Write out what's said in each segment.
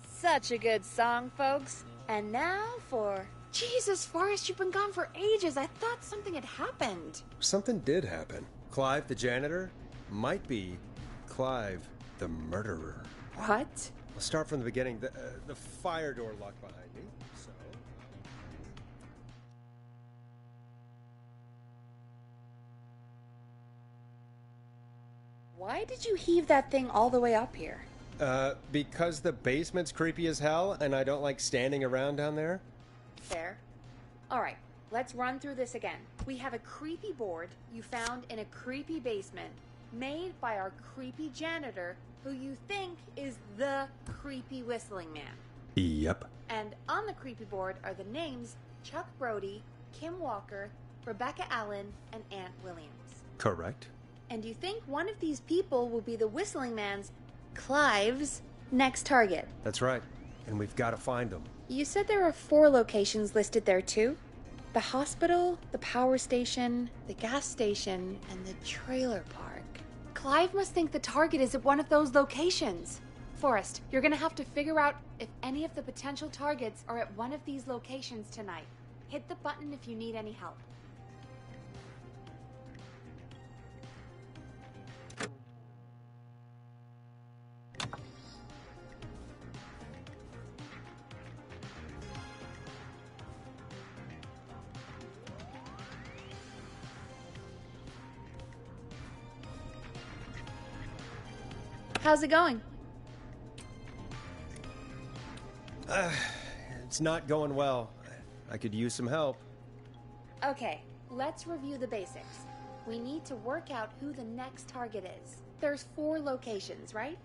Such a good song, folks. And now for... Jesus, Forrest, you've been gone for ages. I thought something had happened. Something did happen. Clive, the janitor, might be Clive, the murderer. What? I'll start from the beginning. The fire door locked behind me, so... Why did you heave that thing all the way up here? Because the basement's creepy as hell, and I don't like standing around down there. Fair. Alright, let's run through this again. We have a creepy board you found in a creepy basement, made by our creepy janitor, who you think is the creepy whistling man. Yep. And on the creepy board are the names Chuck Brody, Kim Walker, Rebecca Allen, and Aunt Williams. Correct. And you think one of these people will be the whistling man's, Clive's, next target. That's right. And we've got to find them. You said there are 4 locations listed there too? The hospital, the power station, the gas station, and the trailer park. Clive must think the target is at one of those locations. Forrest, you're gonna have to figure out if any of the potential targets are at one of these locations tonight. Hit the button if you need any help. How's it going? It's not going well. I could use some help. Okay, let's review the basics. We need to work out who the next target is. There's 4 locations, right?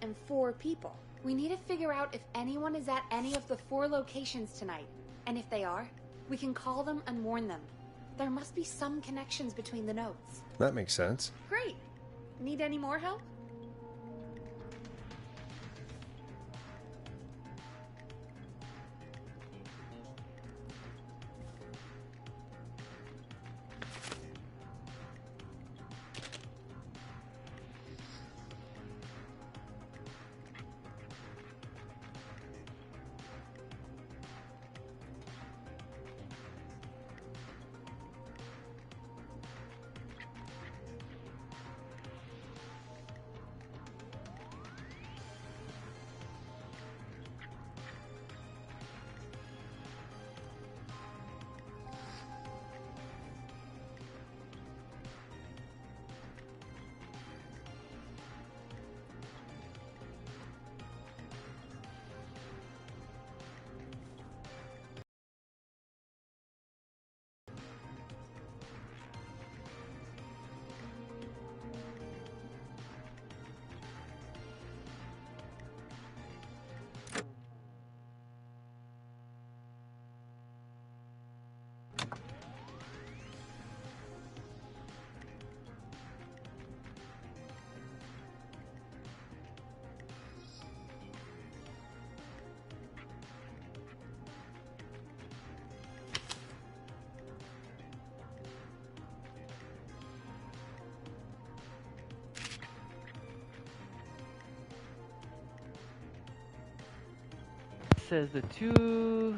And 4 people. We need to figure out if anyone is at any of the 4 locations tonight. And if they are, we can call them and warn them. There must be some connections between the notes. That makes sense. Great. Need any more help? Says the 2...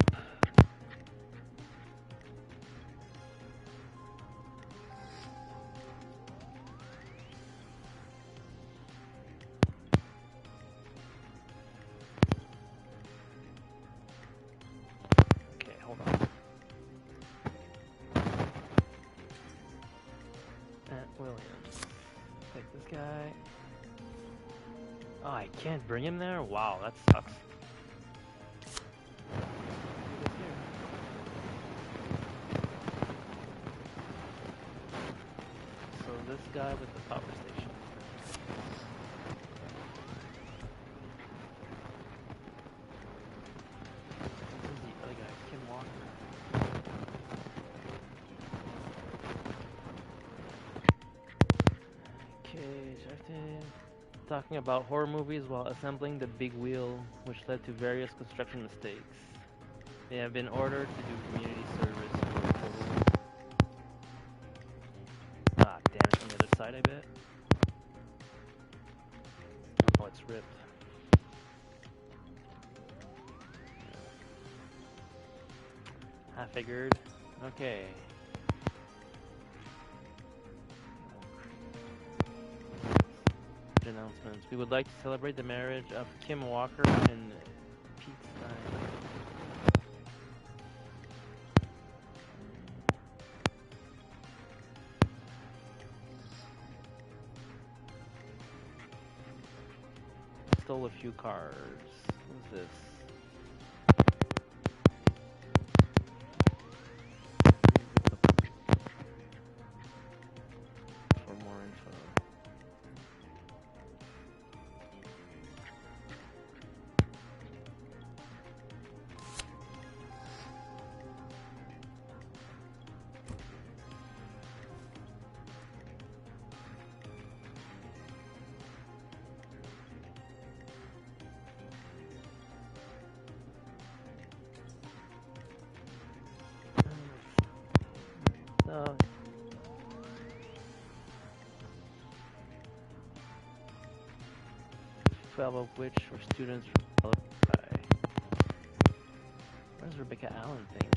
Okay, hold on. Aunt Williams. Take this guy. Oh, I can't bring him there? Wow, that sucks. This guy with the power station. This is the other guy, Kim Walker. Okay, Justin. Talking about horror movies while assembling the big wheel, which led to various construction mistakes. They have been ordered to do community service for a total... Ah, damn it, on the other side, I bet. Oh, it's ripped. I figured. Okay. Announcements. We would like to celebrate the marriage of Kim Walker and Pete Stein. Stole a few cars. What's this? For more info. So, 12 of which were students from Where's Rebecca Allen thing?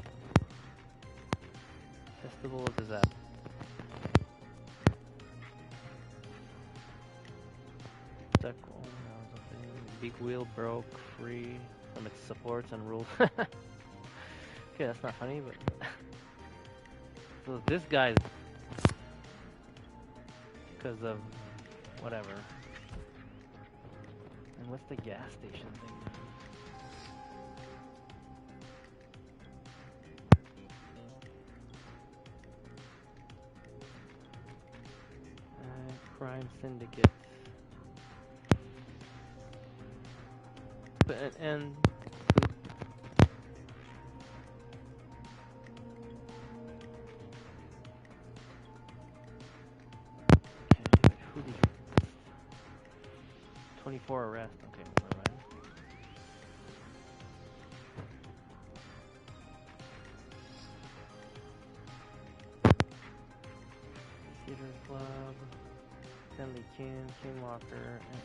Festival of Disaster. Big wheel broke free from its supports and rules. Okay, that's not funny, but so this guy's because of whatever. And what's the gas station thing? Crime syndicate. And okay, who did you 24 arrests. Okay, never mind. Theater Club, Stanley Kim, Kim Walker, and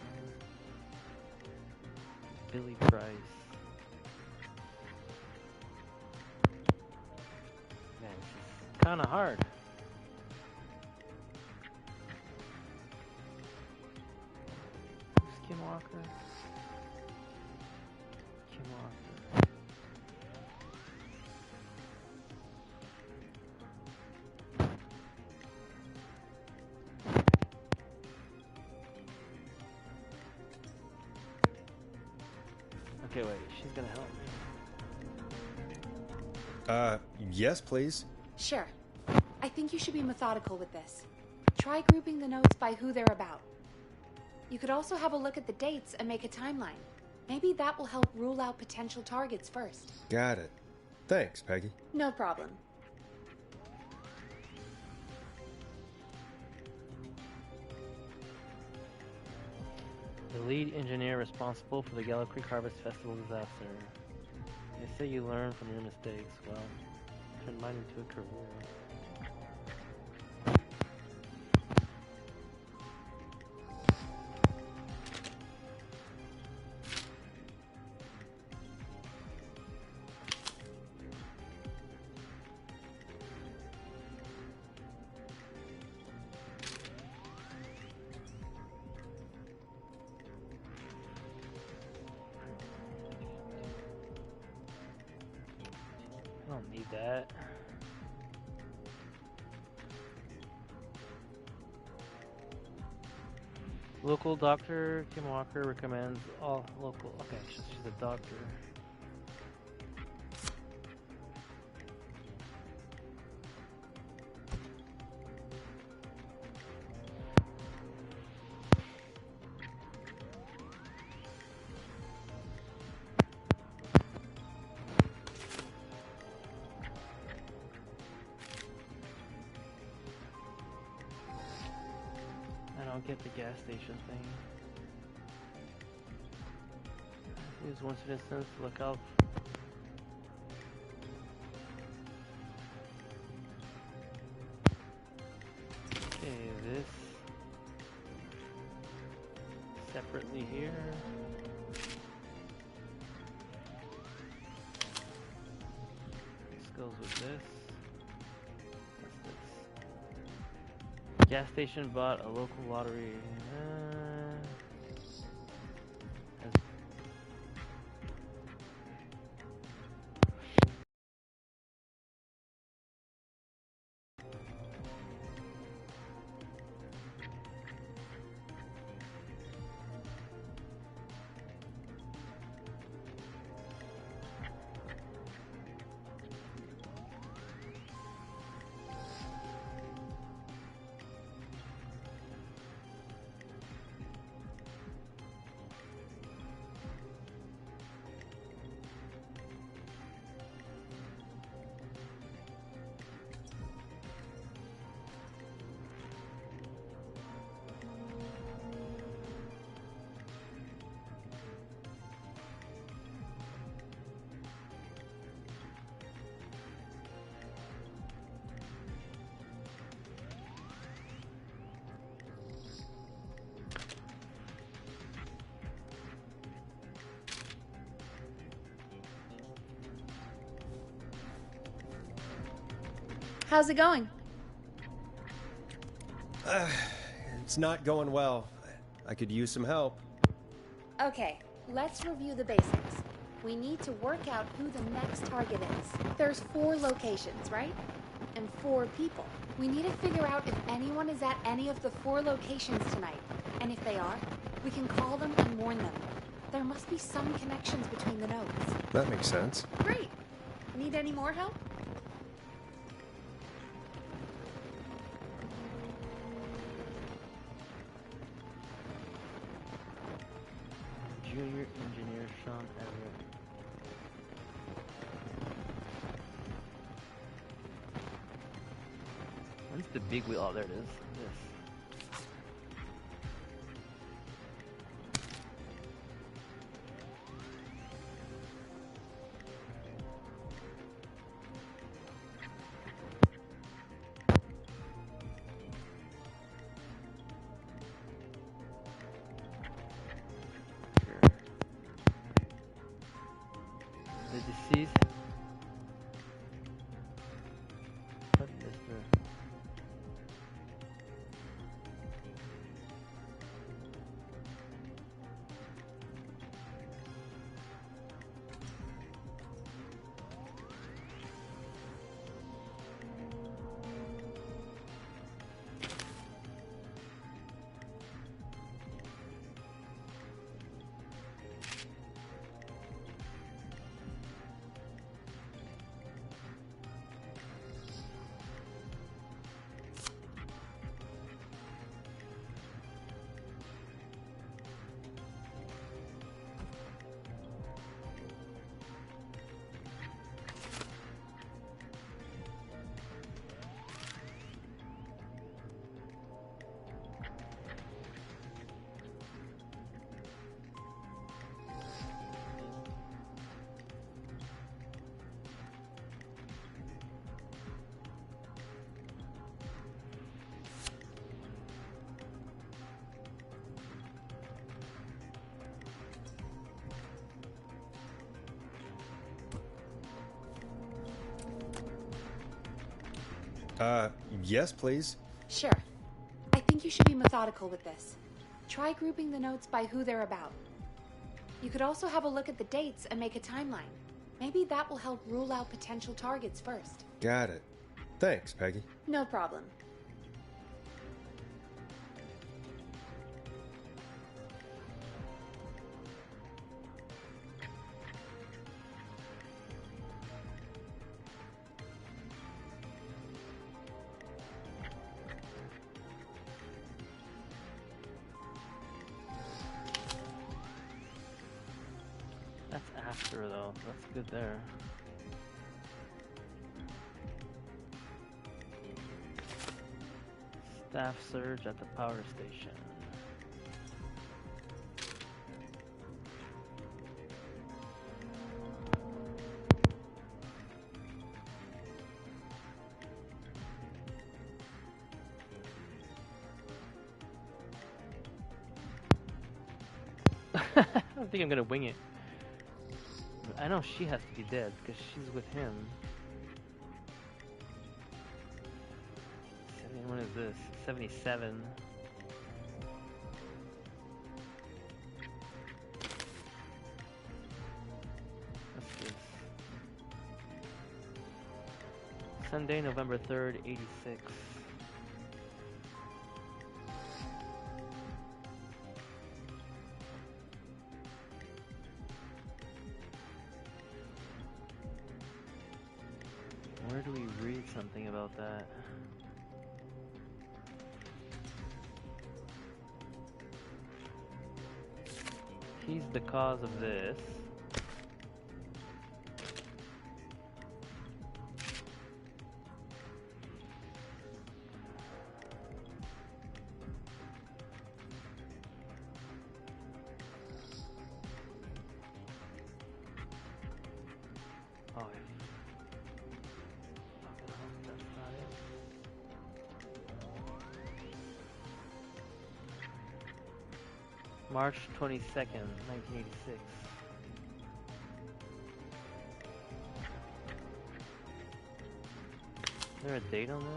Billy Price. Man, this is kind of hard. Who's Kim Walker? Kim Walker. Okay, wait, she's gonna help me. Yes, please. Sure. I think you should be methodical with this. Try grouping the notes by who they're about. You could also have a look at the dates and make a timeline. Maybe that will help rule out potential targets first. Got it. Thanks, Peggy. No problem. The lead engineer responsible for the Gallo Creek Harvest Festival disaster. They say you learn from your mistakes. Well, turn mine into a career. I don't need that. Local doctor Kim Walker recommends all local. Okay, she's a doctor. I don't get the gas station thing. Use one citizens to look out. Okay, this separately here. This goes with this. What's this? Gas station bought a local lottery. Has- How's it going? It's not going well. I could use some help. Okay, let's review the basics. We need to work out who the next target is. There's 4 locations, right? And 4 people. We need to figure out if anyone is at any of the 4 locations tonight. And if they are, we can call them and warn them. There must be some connections between the nodes. That makes sense. Great! Need any more help? Junior engineer Sean Everett. When's the big wheel? Oh, there it is. This. The deceased. What is the? Yes, please. Sure. I think you should be methodical with this. Try grouping the notes by who they're about. You could also have a look at the dates and make a timeline. Maybe that will help rule out potential targets first. Got it. Thanks, Peggy. No problem. That's after though. That's good there. Staff surge at the power station. I don't think I'm gonna wing it. I know she has to be dead because she's with him. this? 77. What's this? Sunday, November 3rd, 86. Where do we read something about that? He's the cause of this. Oh, that's not it. March 22nd, 1986. Is there a date on this?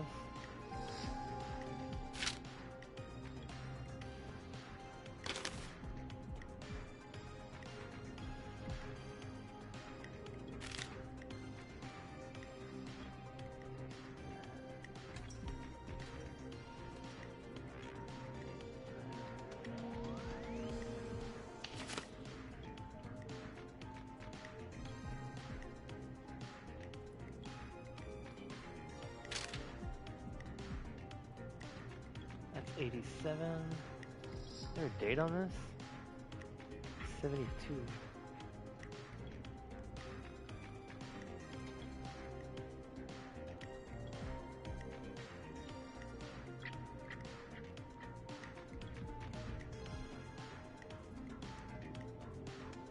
That's 87. Is there a date on this? 72.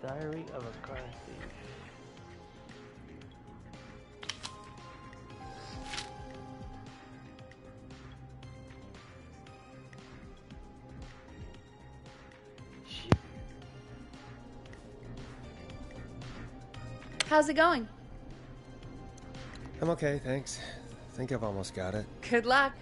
Diary of a Car Thief. Shit. How's it going? I'm okay, thanks. Think I've almost got it. Good luck.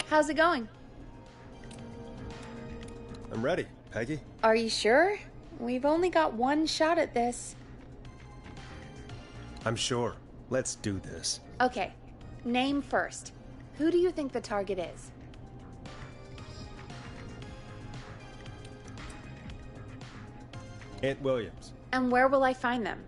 How's it going? I'm ready, Peggy. Are you sure? We've only got one shot at this. I'm sure. Let's do this. Okay, name first. Who do you think the target is? Aunt Williams. And where will I find them?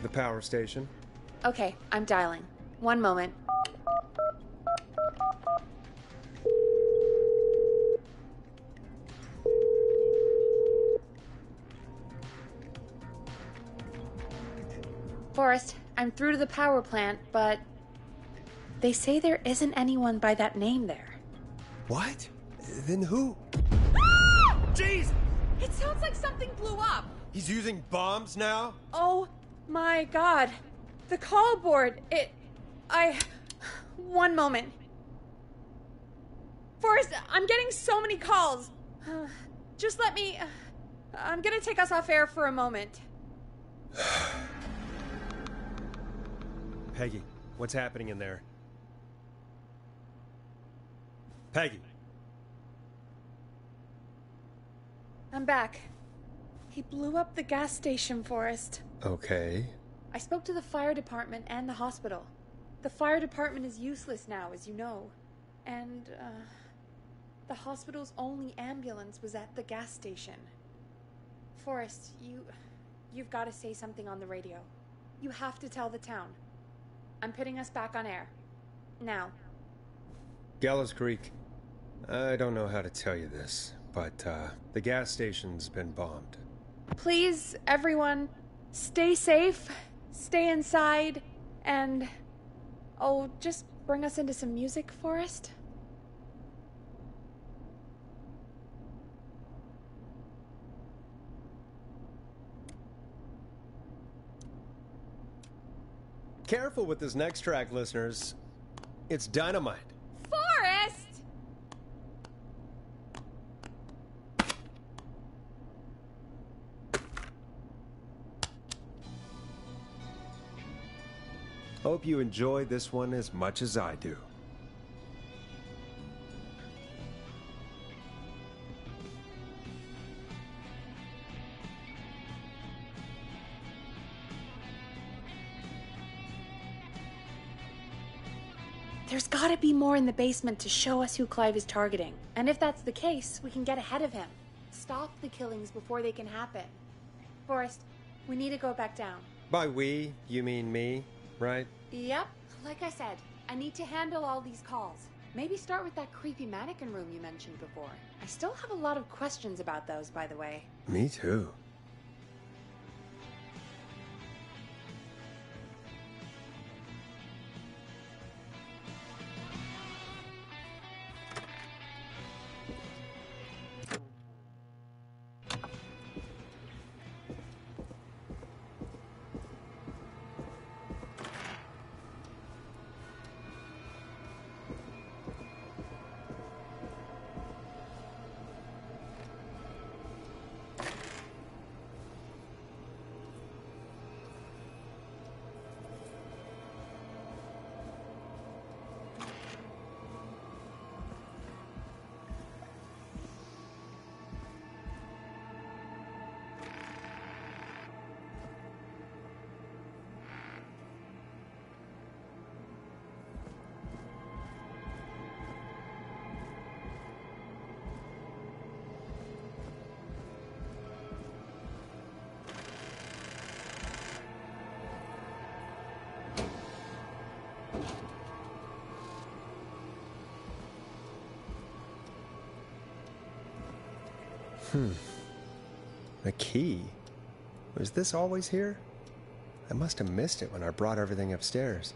the power station. Okay, I'm dialing. One moment. Forrest, I'm through to the power plant, but they say there isn't anyone by that name there. What? Then who? Jeez! It sounds like something blew up. He's using bombs now? Oh my god. The call board, one moment. Forrest, I'm getting so many calls. Just let me... I'm gonna take us off air for a moment. Peggy, what's happening in there? Peggy! I'm back. He blew up the gas station, Forrest. Okay. I spoke to the fire department and the hospital. The fire department is useless now, as you know. And, the hospital's only ambulance was at the gas station. Forrest, you've got to say something on the radio. You have to tell the town. I'm putting us back on air. Now. Gallows Creek, I don't know how to tell you this, but, the gas station's been bombed. Please, everyone, stay safe, stay inside, and... oh, just bring us into some music, Forrest. Careful with this next track, listeners. It's dynamite. Forrest! Hope you enjoy this one as much as I do. There's gotta be more in the basement to show us who Clive is targeting. And if that's the case, we can get ahead of him. Stop the killings before they can happen. Forrest, we need to go back down. By we, you mean me, right? Yep. Like I said, I need to handle all these calls. Maybe start with that creepy mannequin room you mentioned before. I still have a lot of questions about those, by the way. Me too. A key? Was this always here? I must have missed it when I brought everything upstairs.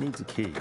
Needs a key.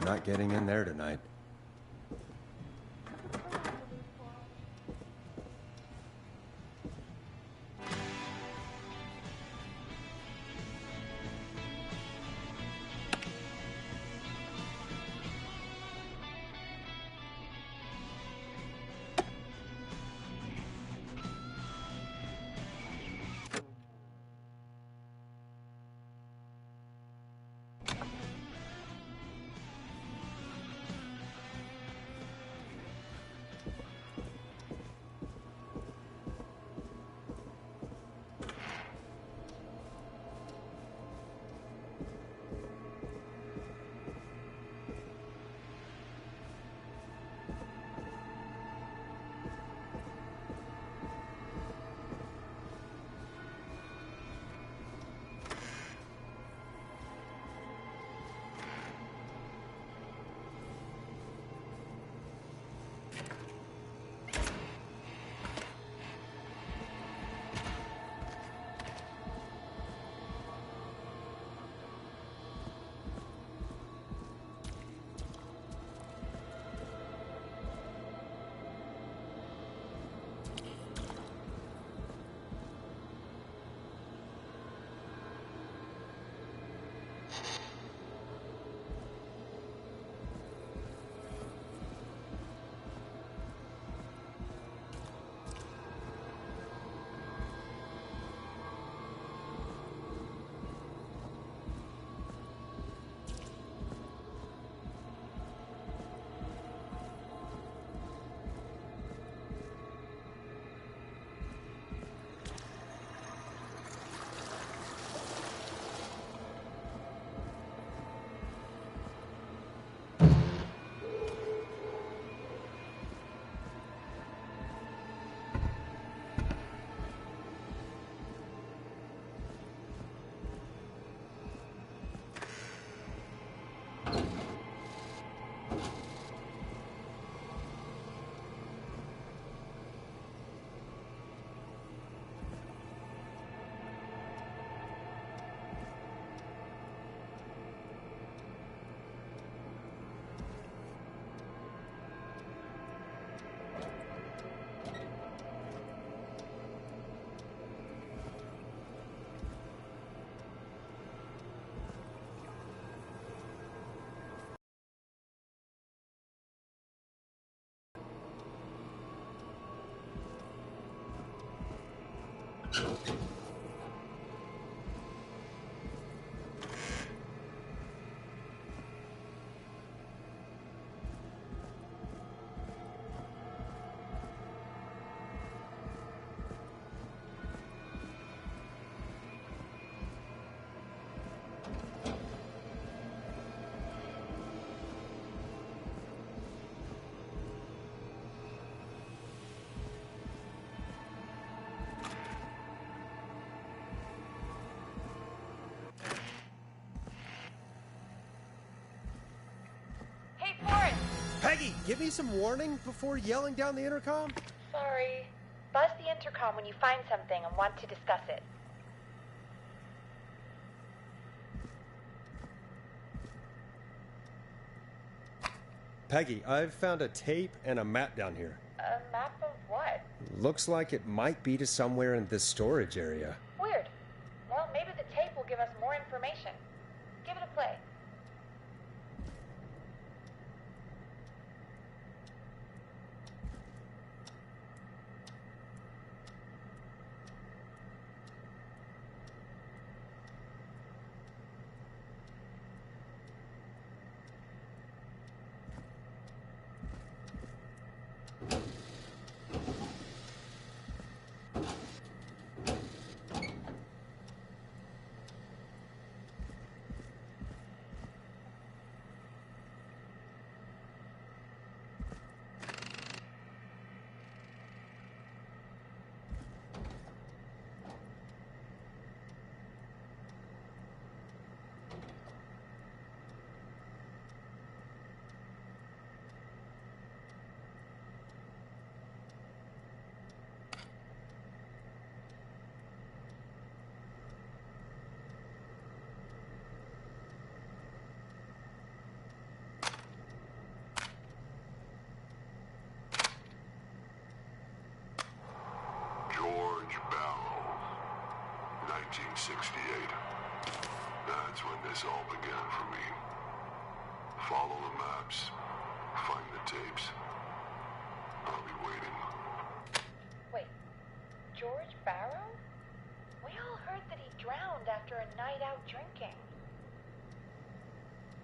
I'm not getting in there tonight. Peggy, give me some warning before yelling down the intercom. Sorry. Buzz the intercom when you find something and want to discuss it. Peggy, I've found a tape and a map down here. A map of what? Looks like it might be to somewhere in this storage area. Weird. Well, maybe the tape will give us more information. Give it a play. George Barrow, 1968. That's when this all began for me. Follow the maps, find the tapes. I'll be waiting. Wait, George Barrow? We all heard that he drowned after a night out drinking.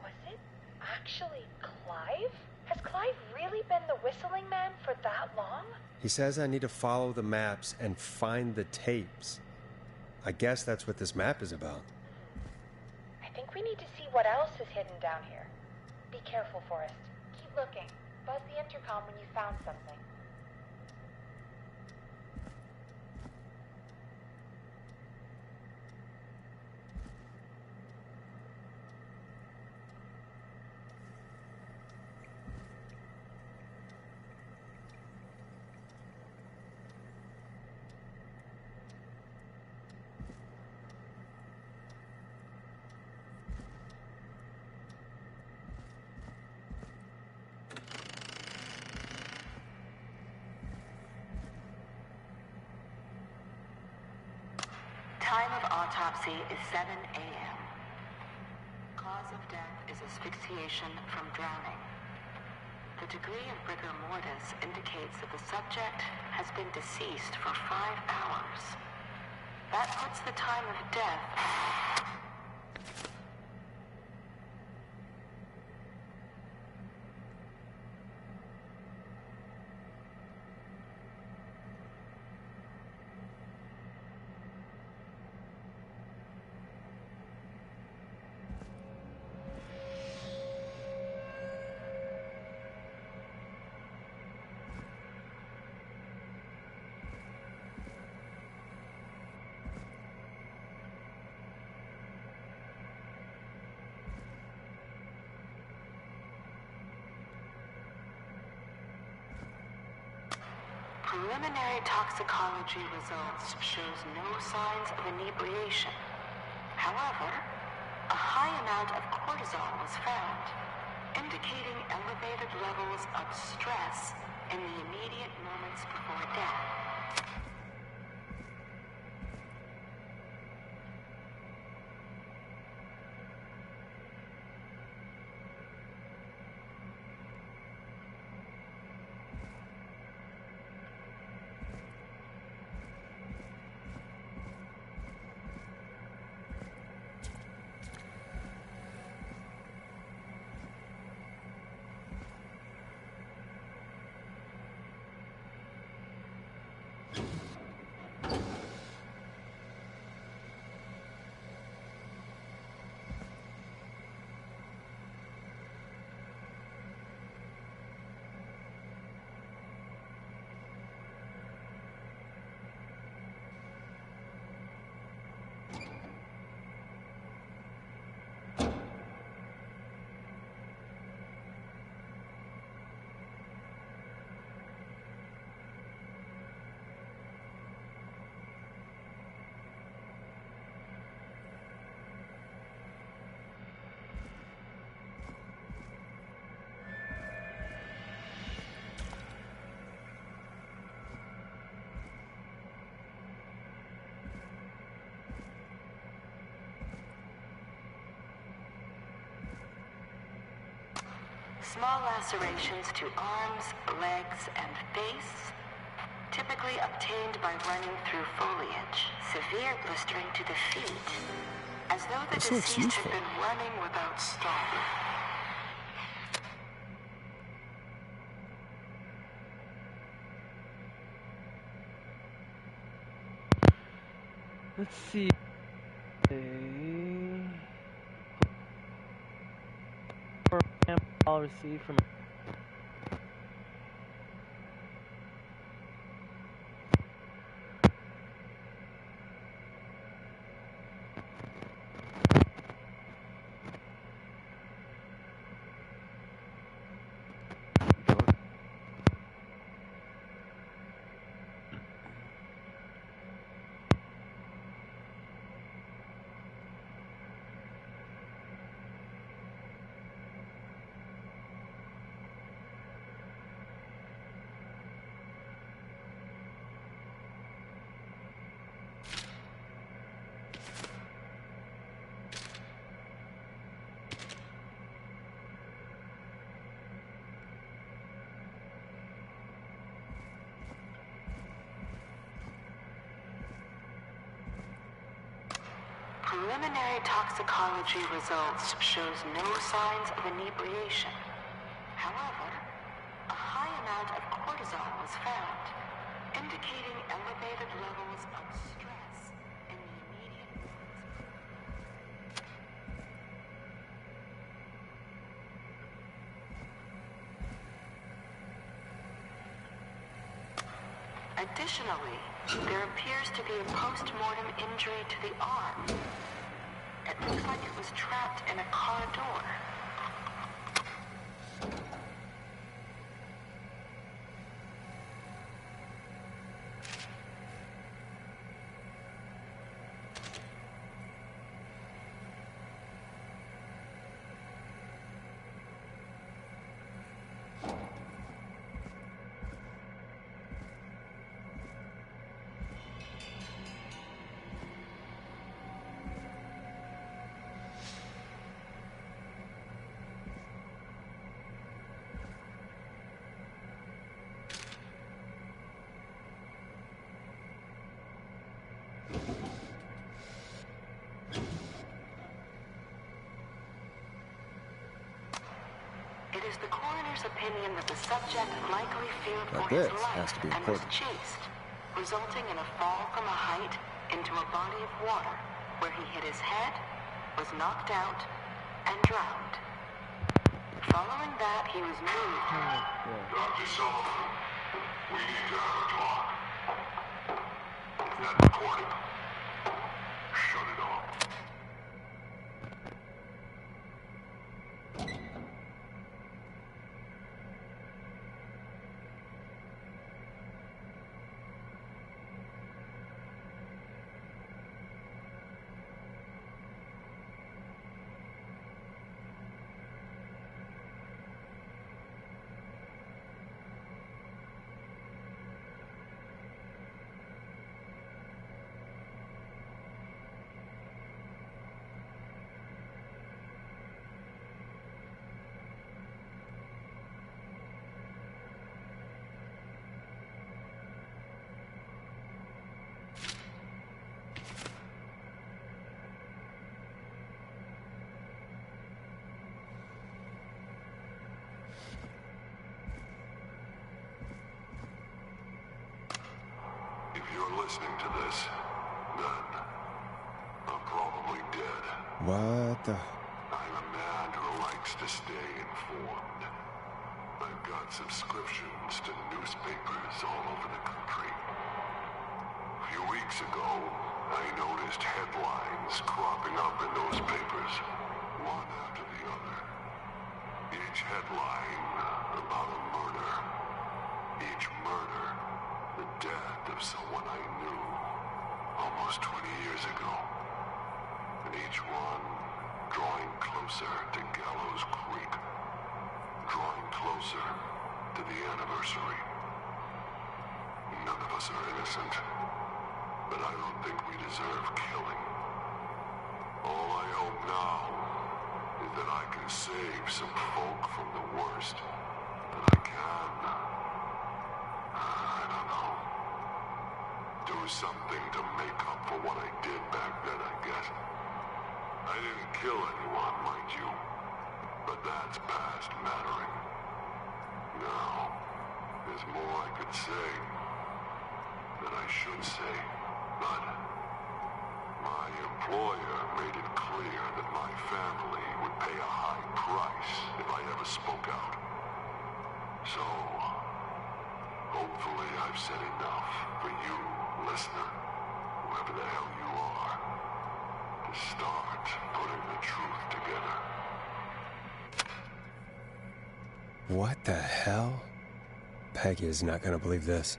Was it actually Clive? Has Clive really been the whistling man for that long? He says I need to follow the maps and find the tapes. I guess that's what this map is about. I think we need to see what else is hidden down here. Be careful, Forrest. Keep looking. Buzz the intercom when you found something. Time of autopsy is 7 a.m. Cause of death is asphyxiation from drowning. The degree of rigor mortis indicates that the subject has been deceased for 5 hours. That puts the time of death... Preliminary toxicology results shows no signs of inebriation. However, a high amount of cortisol was found, indicating elevated levels of stress in the immediate moments before death. Small lacerations to arms, legs, and face, typically obtained by running through foliage. Severe blistering to the feet, as though the deceased had been running without stopping. Let's see. I'll receive from Preliminary toxicology results shows no signs of inebriation. However, a high amount of cortisol was found, indicating elevated levels of stress in the immediate movements. Additionally, there appears to be a post-mortem injury to the arm. It looks like it was trapped in a car door. It is the coroner's opinion that the subject likely feared for his life and was chased, resulting in a fall from a height into a body of water, where he hit his head, was knocked out, and drowned. Following that, he was moved. Dr. Sullivan, we need to have a talk. That recording. Shut it off. listening to this, then I'm probably dead. What the... I'm a man who likes to stay informed. I've got subscriptions to newspapers all over the country. A few weeks ago, I noticed headlines cropping up in those papers, one after the other. Each headline about a murder. Each murder, the death of someone I knew almost 20 years ago. And each one drawing closer to Gallows Creek. Drawing closer to the anniversary. None of us are innocent, but I don't think we deserve killing. All I hope now is that I can save some folk from the worst that I can. I don't know. Do something to make up for what I did back then, I guess. I didn't kill anyone, mind you, but that's past mattering. Now, there's more I could say, that I should say, but my employer made it clear that my family would pay a high price if I ever spoke out. So, hopefully I've said enough for you, listener, whoever the hell you are, to start putting the truth together. What the hell? Peggy is not going to believe this.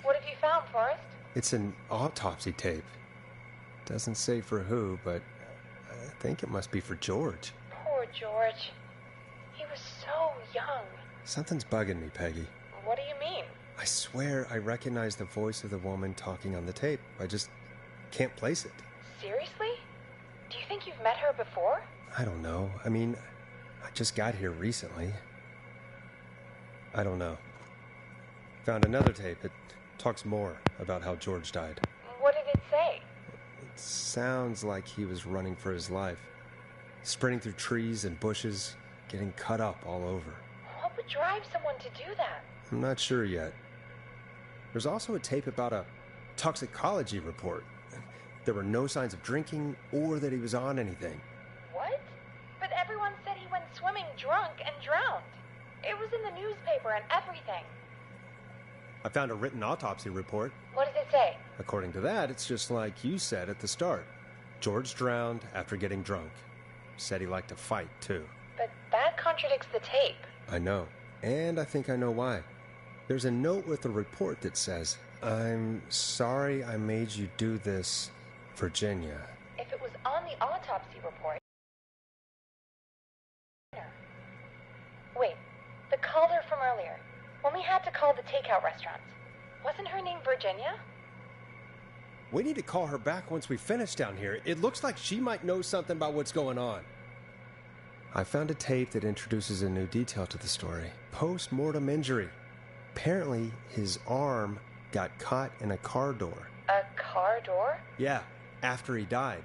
What have you found, Forrest? It's an autopsy tape. Doesn't say for who, but I think it must be for George. Poor George. He was so young. Something's bugging me, Peggy. What do you mean? I swear I recognize the voice of the woman talking on the tape. I just can't place it. Seriously? Do you think you've met her before? I don't know. I mean, I just got here recently. I don't know. Found another tape. It talks more about how George died. What did it say? It sounds like he was running for his life. Sprinting through trees and bushes, getting cut up all over. What would drive someone to do that? I'm not sure yet. There's also a tape about a toxicology report. There were no signs of drinking or that he was on anything. What? But everyone said he went swimming drunk and drowned. It was in the newspaper and everything. I found a written autopsy report. What does it say? According to that, it's just like you said at the start. George drowned after getting drunk. Said he liked to fight, too. But that contradicts the tape. I know. And I think I know why. There's a note with the report that says, "I'm sorry I made you do this, Virginia." If it was on the autopsy report... Wait, the caller from earlier. When we had to call the takeout restaurants. Wasn't her name Virginia? We need to call her back once we finish down here. It looks like she might know something about what's going on. I found a tape that introduces a new detail to the story. Post-mortem injury. Apparently, his arm got caught in a car door. A car door? Yeah, after he died.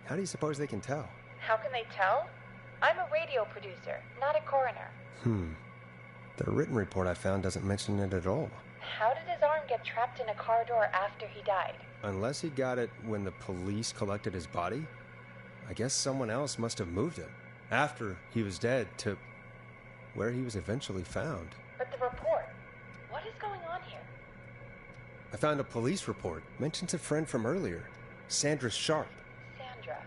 How do you suppose they can tell? How can they tell? I'm a radio producer, not a coroner. The written report I found doesn't mention it at all. How did his arm get trapped in a car door after he died? Unless he got it when the police collected his body, I guess someone else must have moved him after he was dead to where he was eventually found. But the report, what is going on here? I found a police report. Mentions a friend from earlier, Sandra Sharp. Sandra.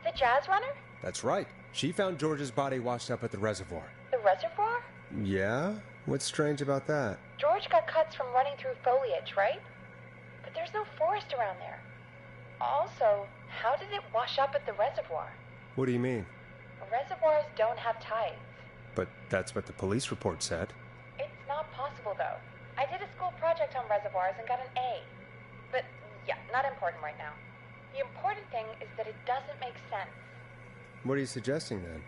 The jazz runner? That's right. She found George's body washed up at the reservoir. The reservoir? Yeah? What's strange about that? George got cuts from running through foliage, right? But there's no forest around there. Also, how did it wash up at the reservoir? What do you mean? Reservoirs don't have tides. But that's what the police report said. It's not possible, though. I did a school project on reservoirs and got an A. But, yeah, not important right now. The important thing is that it doesn't make sense. What are you suggesting, then?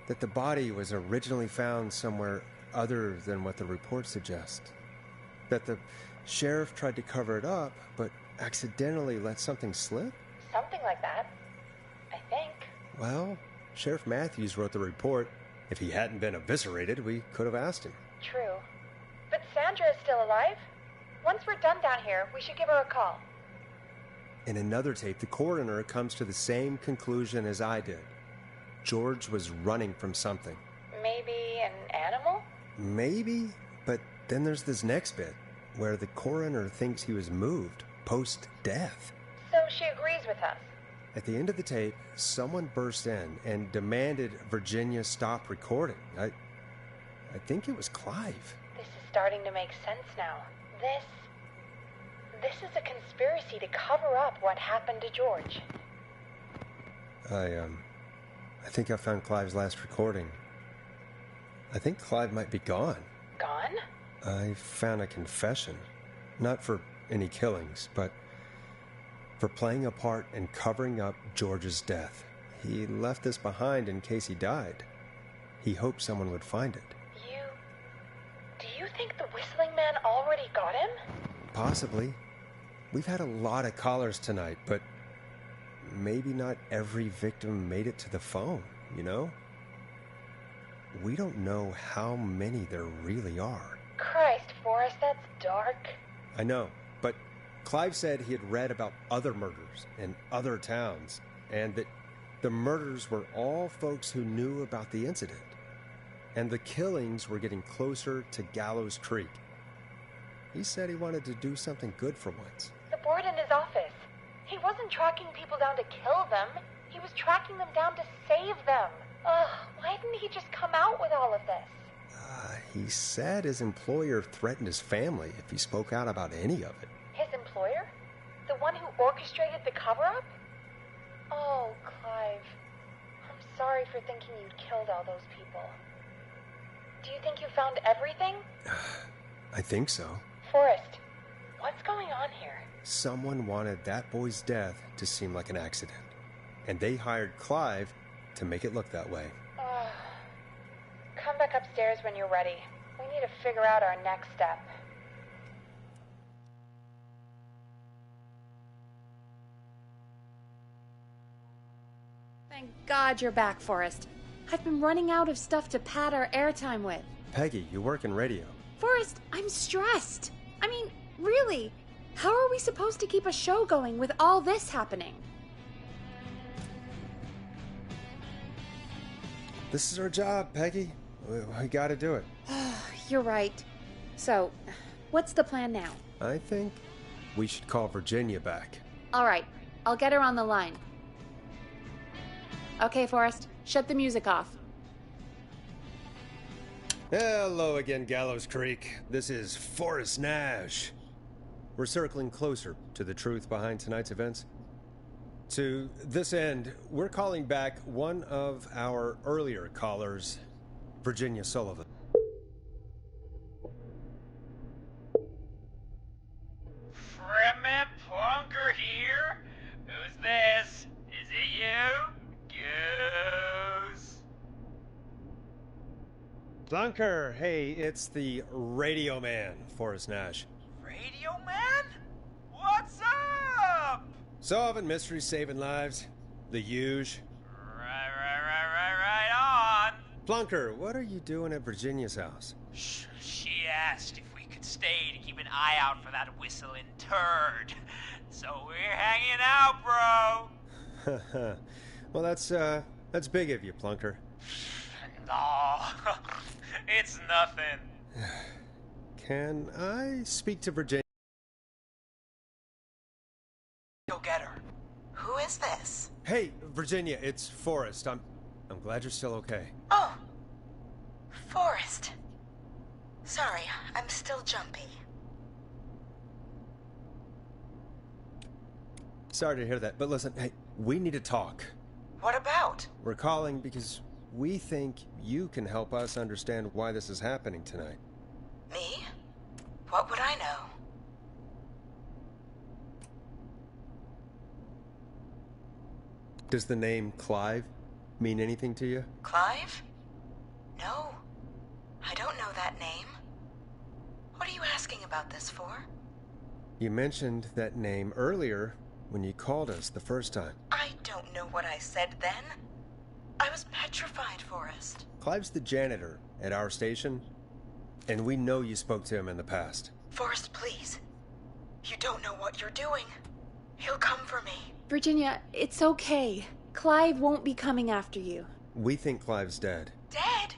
That the body was originally found somewhere other than what the report suggests? That the sheriff tried to cover it up, but accidentally let something slip? Something like that. I think. Well, Sheriff Matthews wrote the report. If he hadn't been eviscerated, we could have asked him. True. But Sandra is still alive. Once we're done down here, we should give her a call. In another tape, the coroner comes to the same conclusion as I did. George was running from something. Maybe an animal? Maybe, but then there's this next bit, where the coroner thinks he was moved post-death. So she agrees with us. At the end of the tape, someone burst in and demanded Virginia stop recording. I think it was Clive. This is starting to make sense now. This is a conspiracy to cover up what happened to George. I think I found Clive's last recording. I think Clive might be gone. Gone? I found a confession. Not for any killings, but for playing a part in covering up George's death. He left this behind in case he died. He hoped someone would find it. Do you think the whistling man already got him? Possibly. We've had a lot of callers tonight, but maybe not every victim made it to the phone, you know? We don't know how many there really are. Christ, Forrest, that's dark. I know, but Clive said he had read about other murders in other towns, and that the murders were all folks who knew about the incident. And the killings were getting closer to Gallows Creek. He said he wanted to do something good for once. The board in his office. He wasn't tracking people down to kill them. He was tracking them down to save them. Ugh, why didn't he just come out with all of this? He said his employer threatened his family if he spoke out about any of it. His employer? The one who orchestrated the cover-up? Oh, Clive. I'm sorry for thinking you'd killed all those people. Do you think you found everything? I think so. Forrest, what's going on here? Someone wanted that boy's death to seem like an accident, and they hired Clive to make it look that way. Come back upstairs when you're ready. We need to figure out our next step. Thank God you're back, Forrest. I've been running out of stuff to pad our airtime with. Peggy, you work in radio. Forrest, I'm stressed. I mean, really, how are we supposed to keep a show going with all this happening? This is our job, Peggy. We gotta do it. You're right. So, what's the plan now? I think we should call Virginia back. All right, I'll get her on the line. Okay, Forrest, shut the music off. Hello again, Gallows Creek. This is Forrest Nash. We're circling closer to the truth behind tonight's events. To this end, we're calling back one of our earlier callers, Virginia Sullivan. Fremen Plunker here? Who's this? Is it you? Goose. Plunker, hey, it's the Radio Man, Forrest Nash. Radio Man? What's up? Solving mysteries, saving lives. The huge. Right on. Plunker, what are you doing at Virginia's house? She asked if we could stay to keep an eye out for that whistling turd. So we're hanging out, bro. Well, that's big of you, Plunker. No, it's nothing. Can I speak to Virginia? Go get her. Who is this? Hey, Virginia, it's Forrest. I'm glad you're still okay. Oh, Forrest. Sorry, I'm still jumpy. Sorry to hear that, but listen, hey, we need to talk. What about? We're calling because we think you can help us understand why this is happening tonight. Me? What would I know? Does the name Clive mean anything to you? Clive? No. I don't know that name. What are you asking about this for? You mentioned that name earlier when you called us the first time. I don't know what I said then. I was petrified, Forrest. Clive's the janitor at our station, and we know you spoke to him in the past. Forrest, please. You don't know what you're doing. He'll come for me. Virginia, it's okay. Clive won't be coming after you. We think Clive's dead. Dead?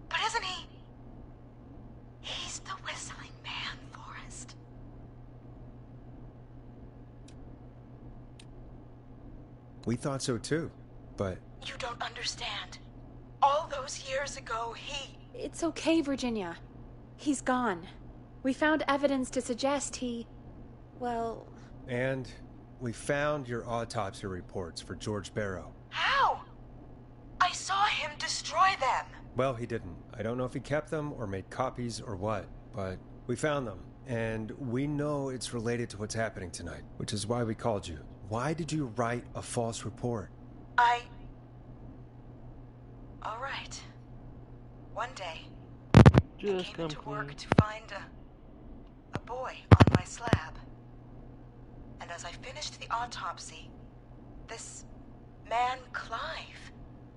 But isn't he? He's the whistling man, Forrest. We thought so too, but... You don't understand. All those years ago, It's okay, Virginia. He's gone. We found evidence to suggest well... And we found your autopsy reports for George Barrow. How? I saw him destroy them. Well, he didn't. I don't know if he kept them or made copies or what, but we found them. And we know it's related to what's happening tonight, which is why we called you. Why did you write a false report? All right. One day, Just I came into come work clean. to find a boy on my slab. And as I finished the autopsy, this man, Clive,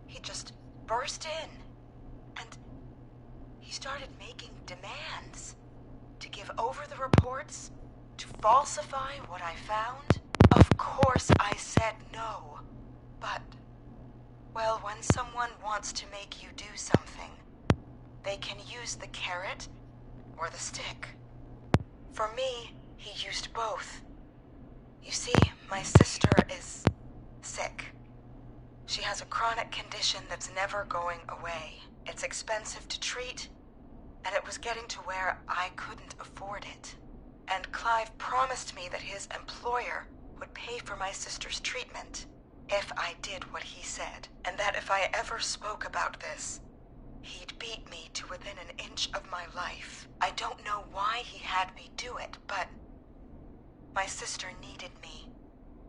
he just burst in. And he started making demands to give over the reports, to falsify what I found. Of course I said no. But, well, when someone wants to make you do something, they can use the carrot or the stick. For me, he used both. You see, my sister is sick. She has a chronic condition that's never going away. It's expensive to treat, and it was getting to where I couldn't afford it. And Clive promised me that his employer would pay for my sister's treatment if I did what he said, and that if I ever spoke about this, he'd beat me to within an inch of my life. I don't know why he had me do it, but my sister needed me.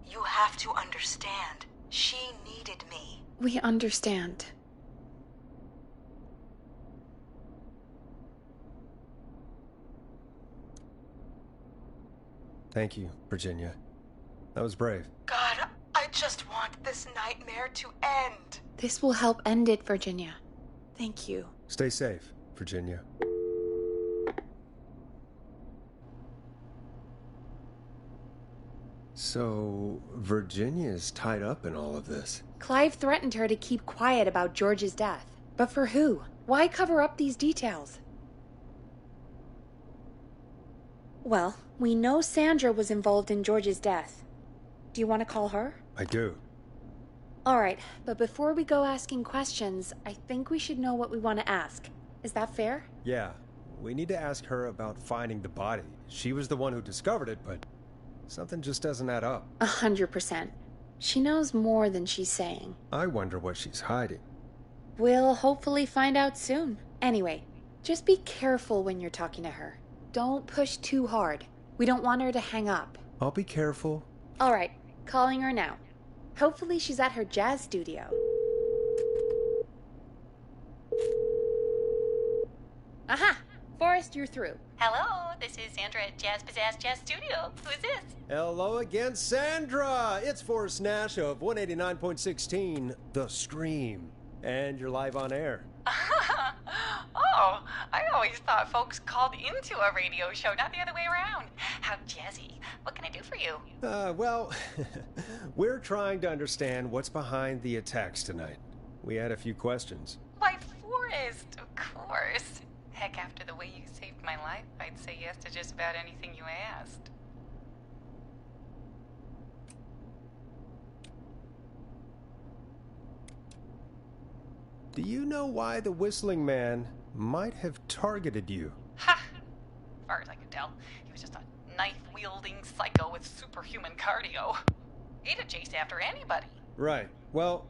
You have to understand. She needed me. We understand. Thank you, Virginia. That was brave. God, I just want this nightmare to end. This will help end it, Virginia. Thank you. Stay safe, Virginia. So, Virginia's tied up in all of this. Clive threatened her to keep quiet about George's death. But for who? Why cover up these details? Well, we know Sandra was involved in George's death. Do you want to call her? I do. Alright, but before we go asking questions, I think we should know what we want to ask. Is that fair? Yeah, we need to ask her about finding the body. She was the one who discovered it, but something just doesn't add up. 100%. She knows more than she's saying. I wonder what she's hiding. We'll hopefully find out soon. Anyway, just be careful when you're talking to her. Don't push too hard. We don't want her to hang up. I'll be careful. Alright, calling her now. Hopefully she's at her jazz studio. Aha! Forrest, you're through. Hello, this is Sandra at Jazz Pizzazz Jazz Studio. Who's this? Hello again, Sandra! It's Forrest Nash of 189.16, The Scream. And you're live on air. Oh, I always thought folks called into a radio show, not the other way around. How jazzy. What can I do for you? Well, we're trying to understand what's behind the attacks tonight. We had a few questions. Why, Forrest, of course. Heck, after the way you saved my life, I'd say yes to just about anything you asked. Do you know why the Whistling Man might have targeted you? Ha! As far as I could tell, he was just a knife-wielding psycho with superhuman cardio. He'd chase after anybody. Right. Well,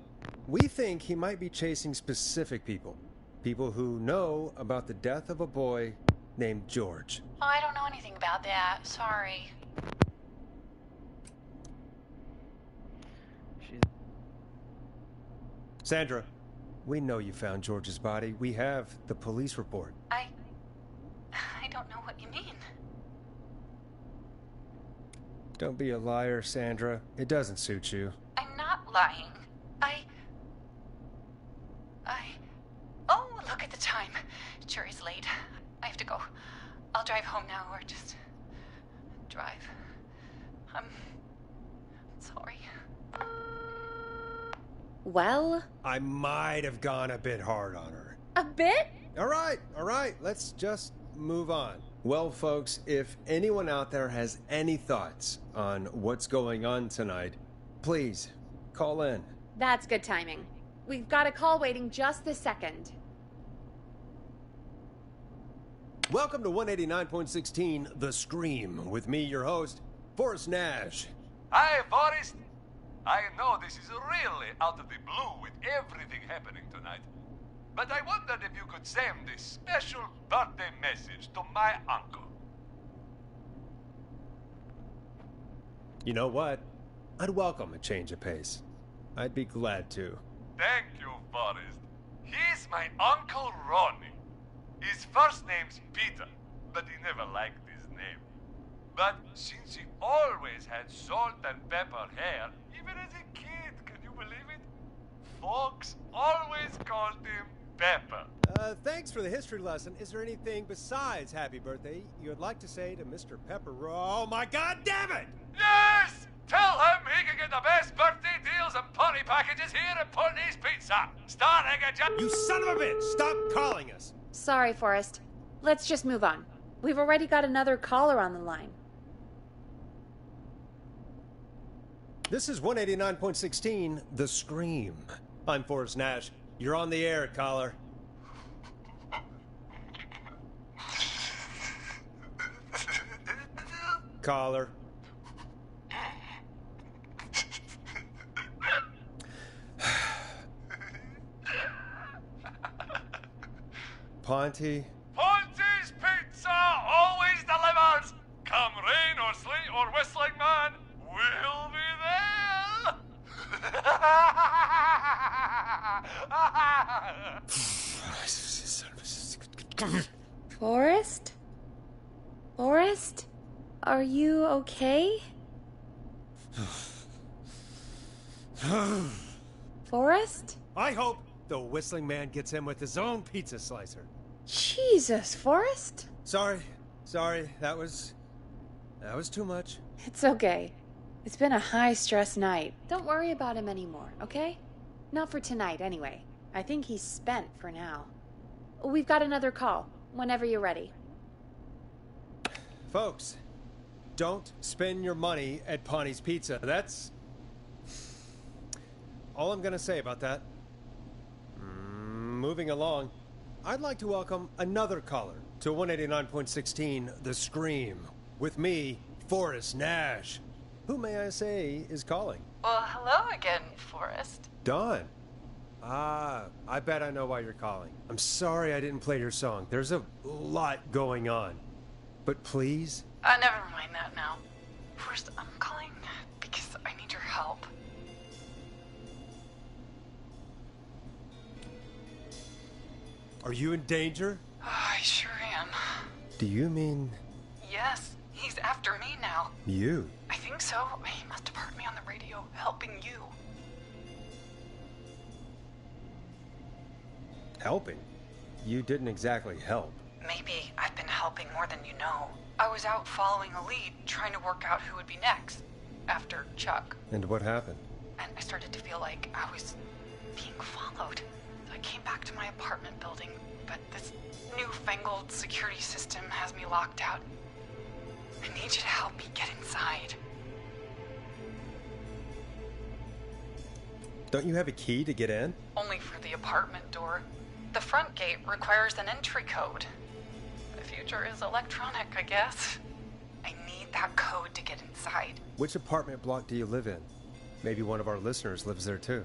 we think he might be chasing specific people. People who know about the death of a boy named George. Oh, I don't know anything about that. Sorry. Sandra, we know you found George's body. We have the police report. I don't know what you mean. Don't be a liar, Sandra. It doesn't suit you. I'm not lying. Oh, look at the time. It sure is late. I have to go. I'll drive home now, or just drive. I'm sorry. Well, I might have gone a bit hard on her. a bit? All right. Let's just move on. Well, folks, if anyone out there has any thoughts on what's going on tonight, please call in. That's good timing. We've got a call waiting just this second. Welcome to 189.16 The Scream, with me, your host, Forrest Nash. Hi, Forrest. I know this is really out of the blue with everything happening tonight, but I wondered if you could send this special birthday message to my uncle. You know what? I'd welcome a change of pace. I'd be glad to. Thank you, Forrest. He's my Uncle Ronnie. His first name's Peter, but he never liked his name. But since he always had salt and pepper hair, even as a kid, can you believe it? Folks always called him Pepper. Thanks for the history lesson. Is there anything besides happy birthday you would like to say to Mr. Pepper? Oh my god damn it! Yes! Tell him he can get the best birthday deals and party packages here at Putney's Pizza. Starting at You son of a bitch! Stop calling us! Sorry, Forrest. Let's just move on. We've already got another caller on the line. This is 189.16 The Scream. I'm Forrest Nash. You're on the air, caller. Caller. Ponty. Ponty's Pizza always delivers. Come rain or sleet or whistling man, we'll be there. Forrest? Forrest? Are you okay? Forrest? I hope the whistling man gets him with his own pizza slicer. Jesus, Forrest? Sorry. That was too much. It's okay. It's been a high-stress night. Don't worry about him anymore, okay? Not for tonight, anyway. I think he's spent for now. We've got another call, whenever you're ready. Folks, don't spend your money at Ponty's Pizza. That's all I'm gonna say about that. Moving along, I'd like to welcome another caller to 189.16 The Scream, with me, Forrest Nash. Who, may I say, is calling? Well, hello again, Forrest. Dawn. I bet I know why you're calling. I'm sorry I didn't play your song. There's a lot going on. But please? Never mind that now. First, I'm calling because I need your help. Are you in danger? I sure am. Do you mean... Yes, he's after me now. you? I think so. He must have heard me on the radio, helping you. Helping? You didn't exactly help. Maybe I've been helping more than you know. I was out following a lead, trying to work out who would be next, after Chuck. And what happened? And I started to feel like I was being followed. So I came back to my apartment building, but this newfangled security system has me locked out. I need you to help me get inside. Don't you have a key to get in? Only for the apartment door. The front gate requires an entry code. The future is electronic, I guess. I need that code to get inside. Which apartment block do you live in? Maybe one of our listeners lives there too.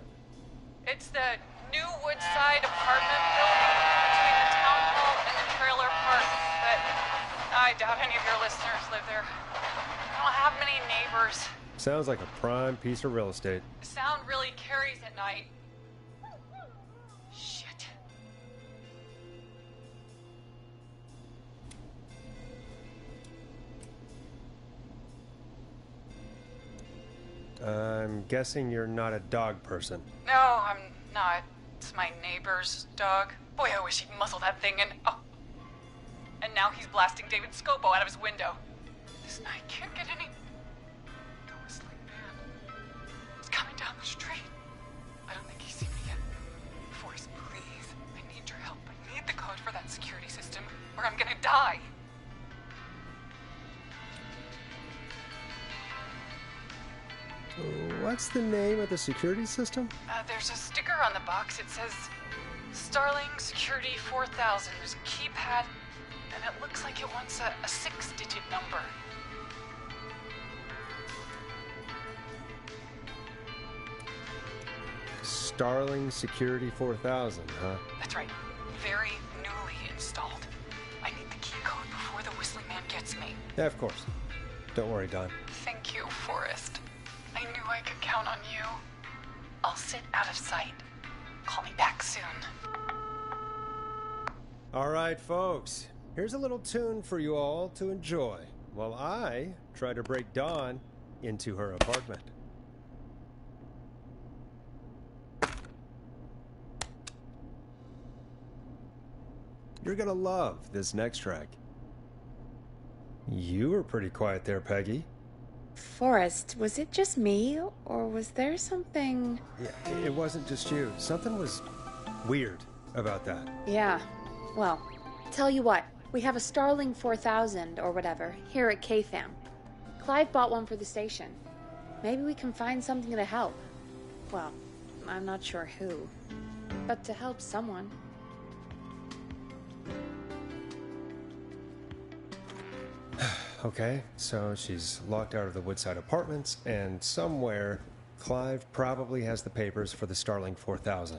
It's the new Woodside apartment building between the town hall and the trailer park, but I doubt any of your listeners live there. I don't have many neighbors. Sounds like a prime piece of real estate. Sound really carries at night. Shit. I'm guessing you're not a dog person. No, I'm not. It's my neighbor's dog. Boy, I wish he'd muzzle that thing and... Oh. And now he's blasting David Scopo out of his window. This night can't get any... The whistling man. He's coming down the street. I don't think he's seen me yet. Forrest, please. I need your help. I need the code for that security system, or I'm gonna die. What's the name of the security system? There's a sticker on the box. It says Starling Security 4000. There's a keypad, and it looks like it wants a 6-digit number. Starling Security 4000, huh? That's right. Very newly installed. I need the key code before the whistling man gets me. Yeah, of course. Don't worry, Don. Thank you, Forrest. I knew I could count on you. I'll sit out of sight. Call me back soon. All right, folks. Here's a little tune for you all to enjoy while I try to break Dawn into her apartment. You're gonna love this next track. You were pretty quiet there, Peggy. Forrest, was it just me, or was there something... Yeah, it wasn't just you. Something was weird about that. Yeah, well, tell you what, we have a Starling 4000, or whatever, here at KFAM. Clive bought one for the station. Maybe we can find something to help. Well, I'm not sure who, but to help someone. Okay, so she's locked out of the Woodside Apartments, and somewhere, Clive probably has the papers for the Starling 4000.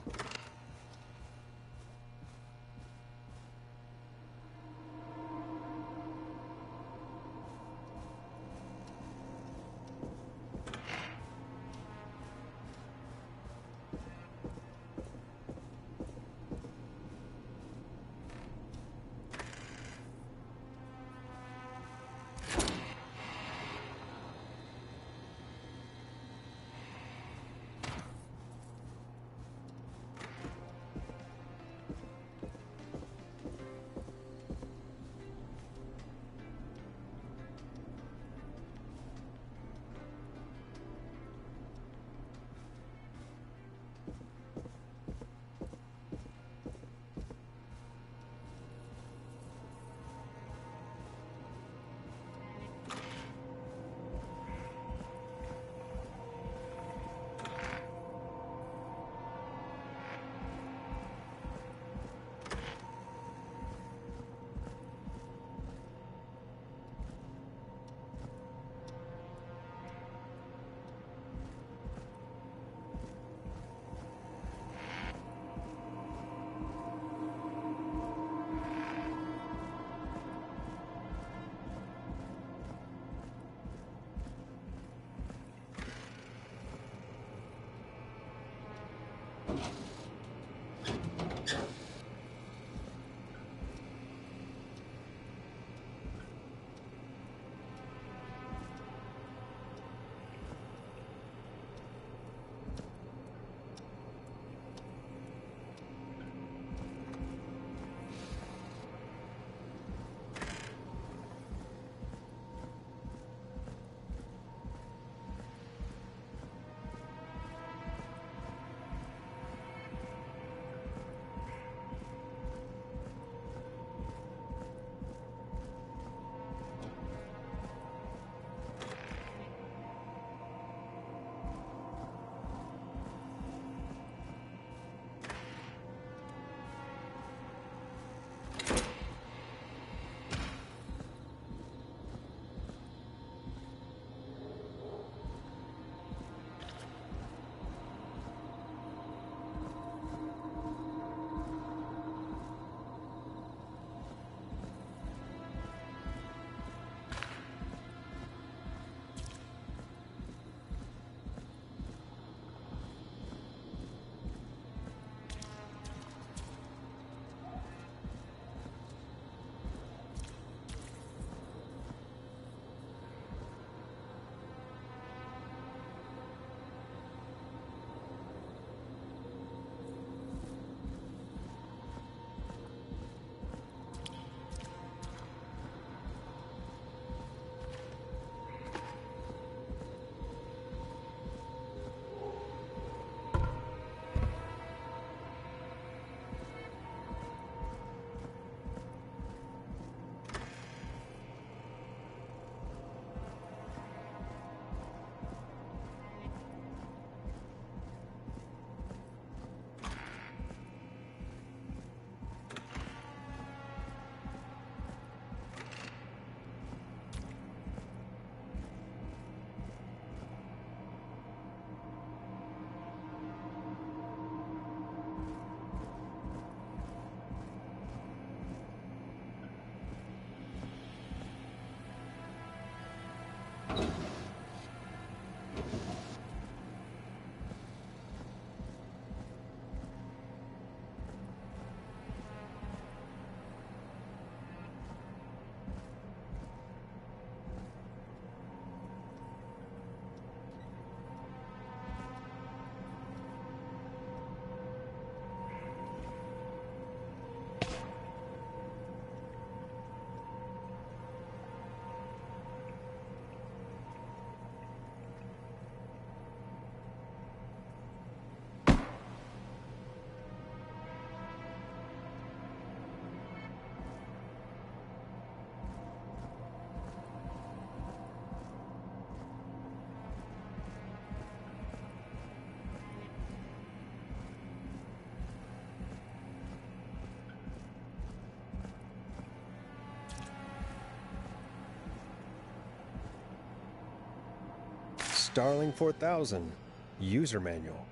Starling 4000 user manual.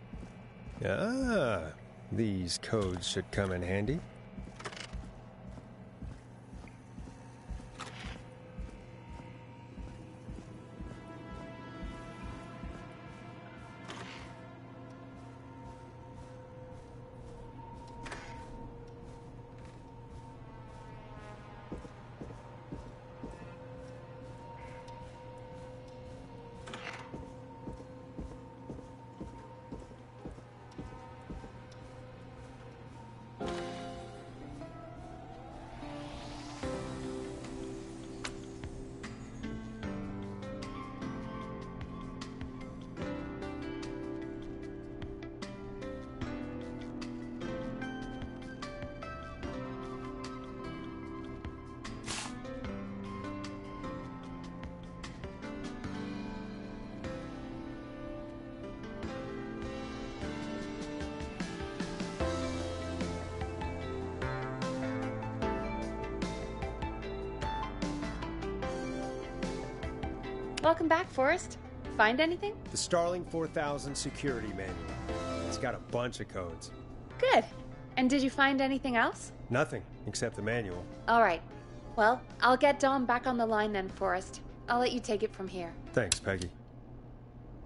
Ah, these codes should come in handy. Welcome back, Forrest. Find anything? The Starling 4000 security manual. It's got a bunch of codes. Good. And did you find anything else? Nothing, except the manual. All right. Well, I'll get Dom back on the line then, Forrest. I'll let you take it from here. Thanks, Peggy.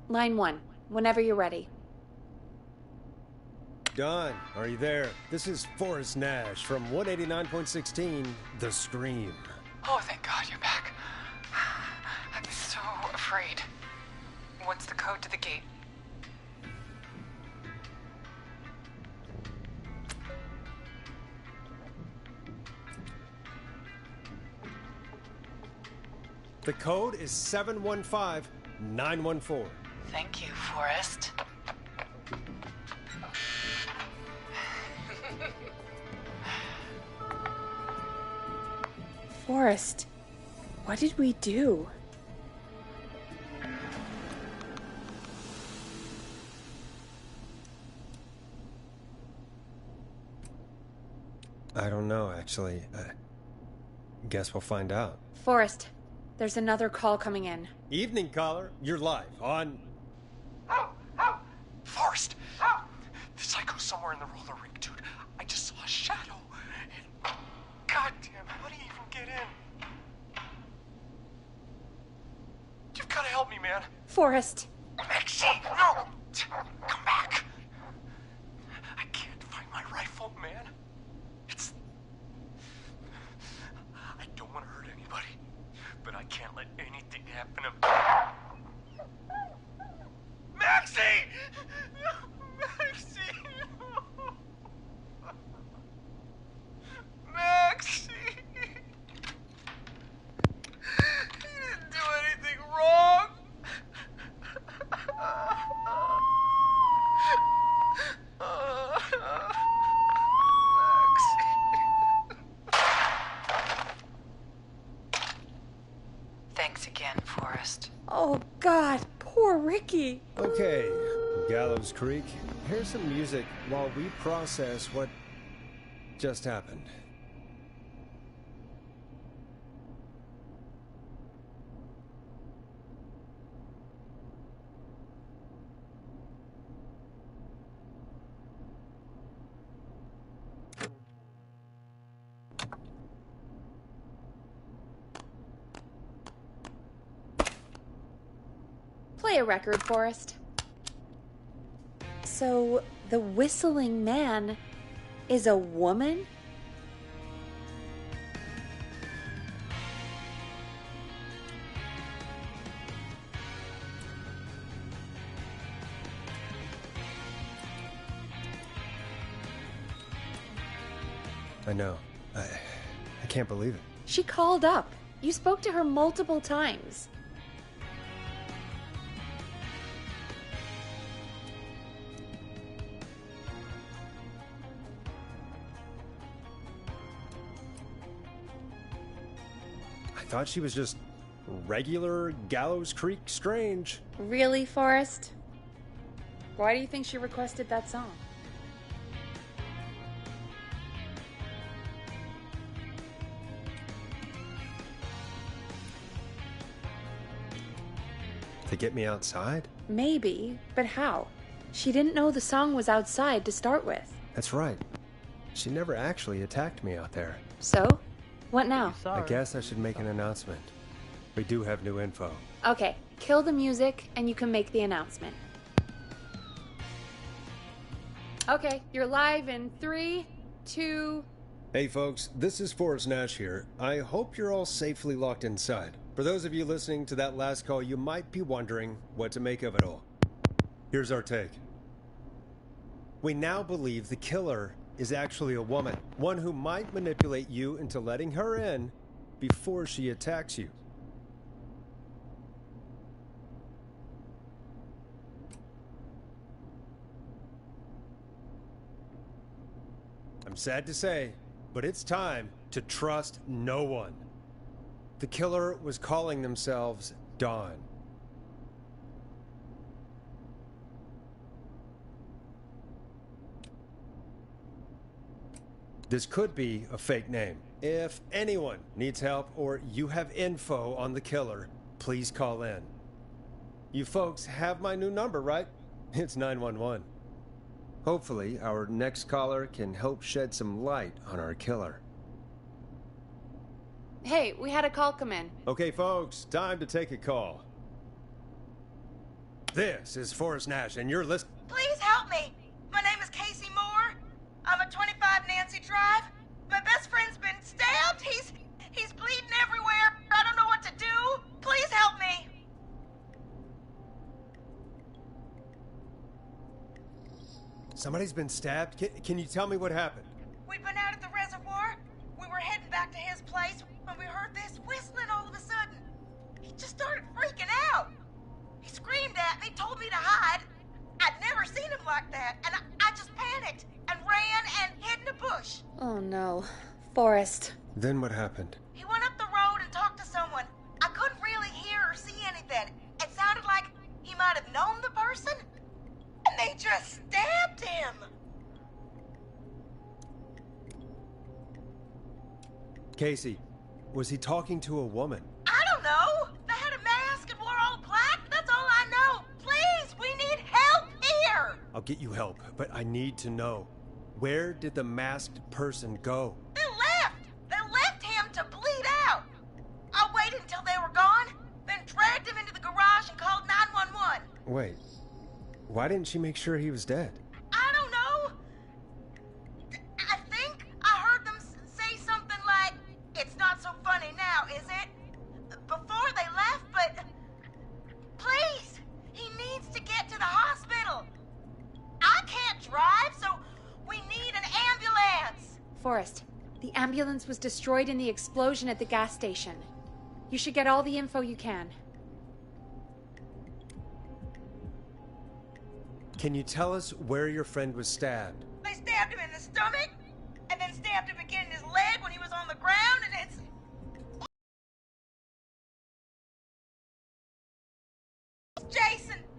Line 1, whenever you're ready. Don, are you there? This is Forrest Nash from 189.16, The Scream. Oh, thank God you're back. I'm so afraid. What's the code to the gate? The code is 715914. Thank you, Forrest. Forrest, what did we do? I don't know, actually. Guess we'll find out. Forrest, there's another call coming in. Evening, caller. You're live on... Forrest! The psycho's somewhere in the roller rink, dude. I just saw a shadow. And... goddamn, how do you even get in? You've got to help me, man. Forrest. Maxie, no! Come back. I can't find my rifle, man. It's... I don't want to hurt anybody, but I can't let anything happen to... Maxie! Maxie! Maxie! You didn't do anything wrong! Thanks again, Forrest. Oh, God, poor Ricky. Okay, Gallows Creek. Here's some music while we process what just happened. Play a record, Forrest. So, the whistling man is a woman? I know. I can't believe it. She called up. You spoke to her multiple times. I thought she was just regular Gallows Creek Strange. Really, Forrest? Why do you think she requested that song? To get me outside? Maybe, but how? She didn't know the song was outside to start with. That's right. She never actually attacked me out there. So? What now? I guess I should make an announcement. We do have new info. Okay, kill the music and you can make the announcement. Okay, you're live in 3, 2... Hey folks, this is Forrest Nash here. I hope you're all safely locked inside. For those of you listening to that last call, you might be wondering what to make of it all. Here's our take. We now believe the killer is actually a woman, one who might manipulate you into letting her in before she attacks you. I'm sad to say, but it's time to trust no one. The killer was calling themselves Dawn. This could be a fake name. If anyone needs help or you have info on the killer, please call in. You folks have my new number, right? It's 911. Hopefully, our next caller can help shed some light on our killer. Hey, we had a call come in. Okay, folks, time to take a call. This is Forrest Nash, and you're listening. Please help me. My name is Casey Moore. I'm at 25 Nancy Drive. My best friend's been stabbed. He's bleeding everywhere. I don't know what to do. Please help me. Somebody's been stabbed? Can you tell me what happened? We'd been out at the reservoir. We were heading back to his place when we heard this whistling all of a sudden. He just started freaking out. He screamed at me, told me to hide. I'd never seen him like that, and I just panicked and ran and hid in a bush. Oh no. Forrest. Then what happened? He went up the road and talked to someone. I couldn't really hear or see anything. It sounded like he might have known the person, and they just stabbed him. Casey, was he talking to a woman? I don't know. They had a mask and wore all black. That's all I know. Please, we need help here. I'll get you help, but I need to know. Where did the masked person go? They left. They left him to bleed out. I waited until they were gone, then dragged him into the garage and called 911. Wait, why didn't she make sure he was dead? I don't know. I think I heard them say something like, "It's not so funny now, is it?" Before they left, but please, he needs to get to the hospital. I can't drive, so we need an ambulance. Forrest, the ambulance was destroyed in the explosion at the gas station. You should get all the info you can. Can you tell us where your friend was stabbed? They stabbed him in the stomach, and then stabbed him again in his leg when he was on the ground, and it's...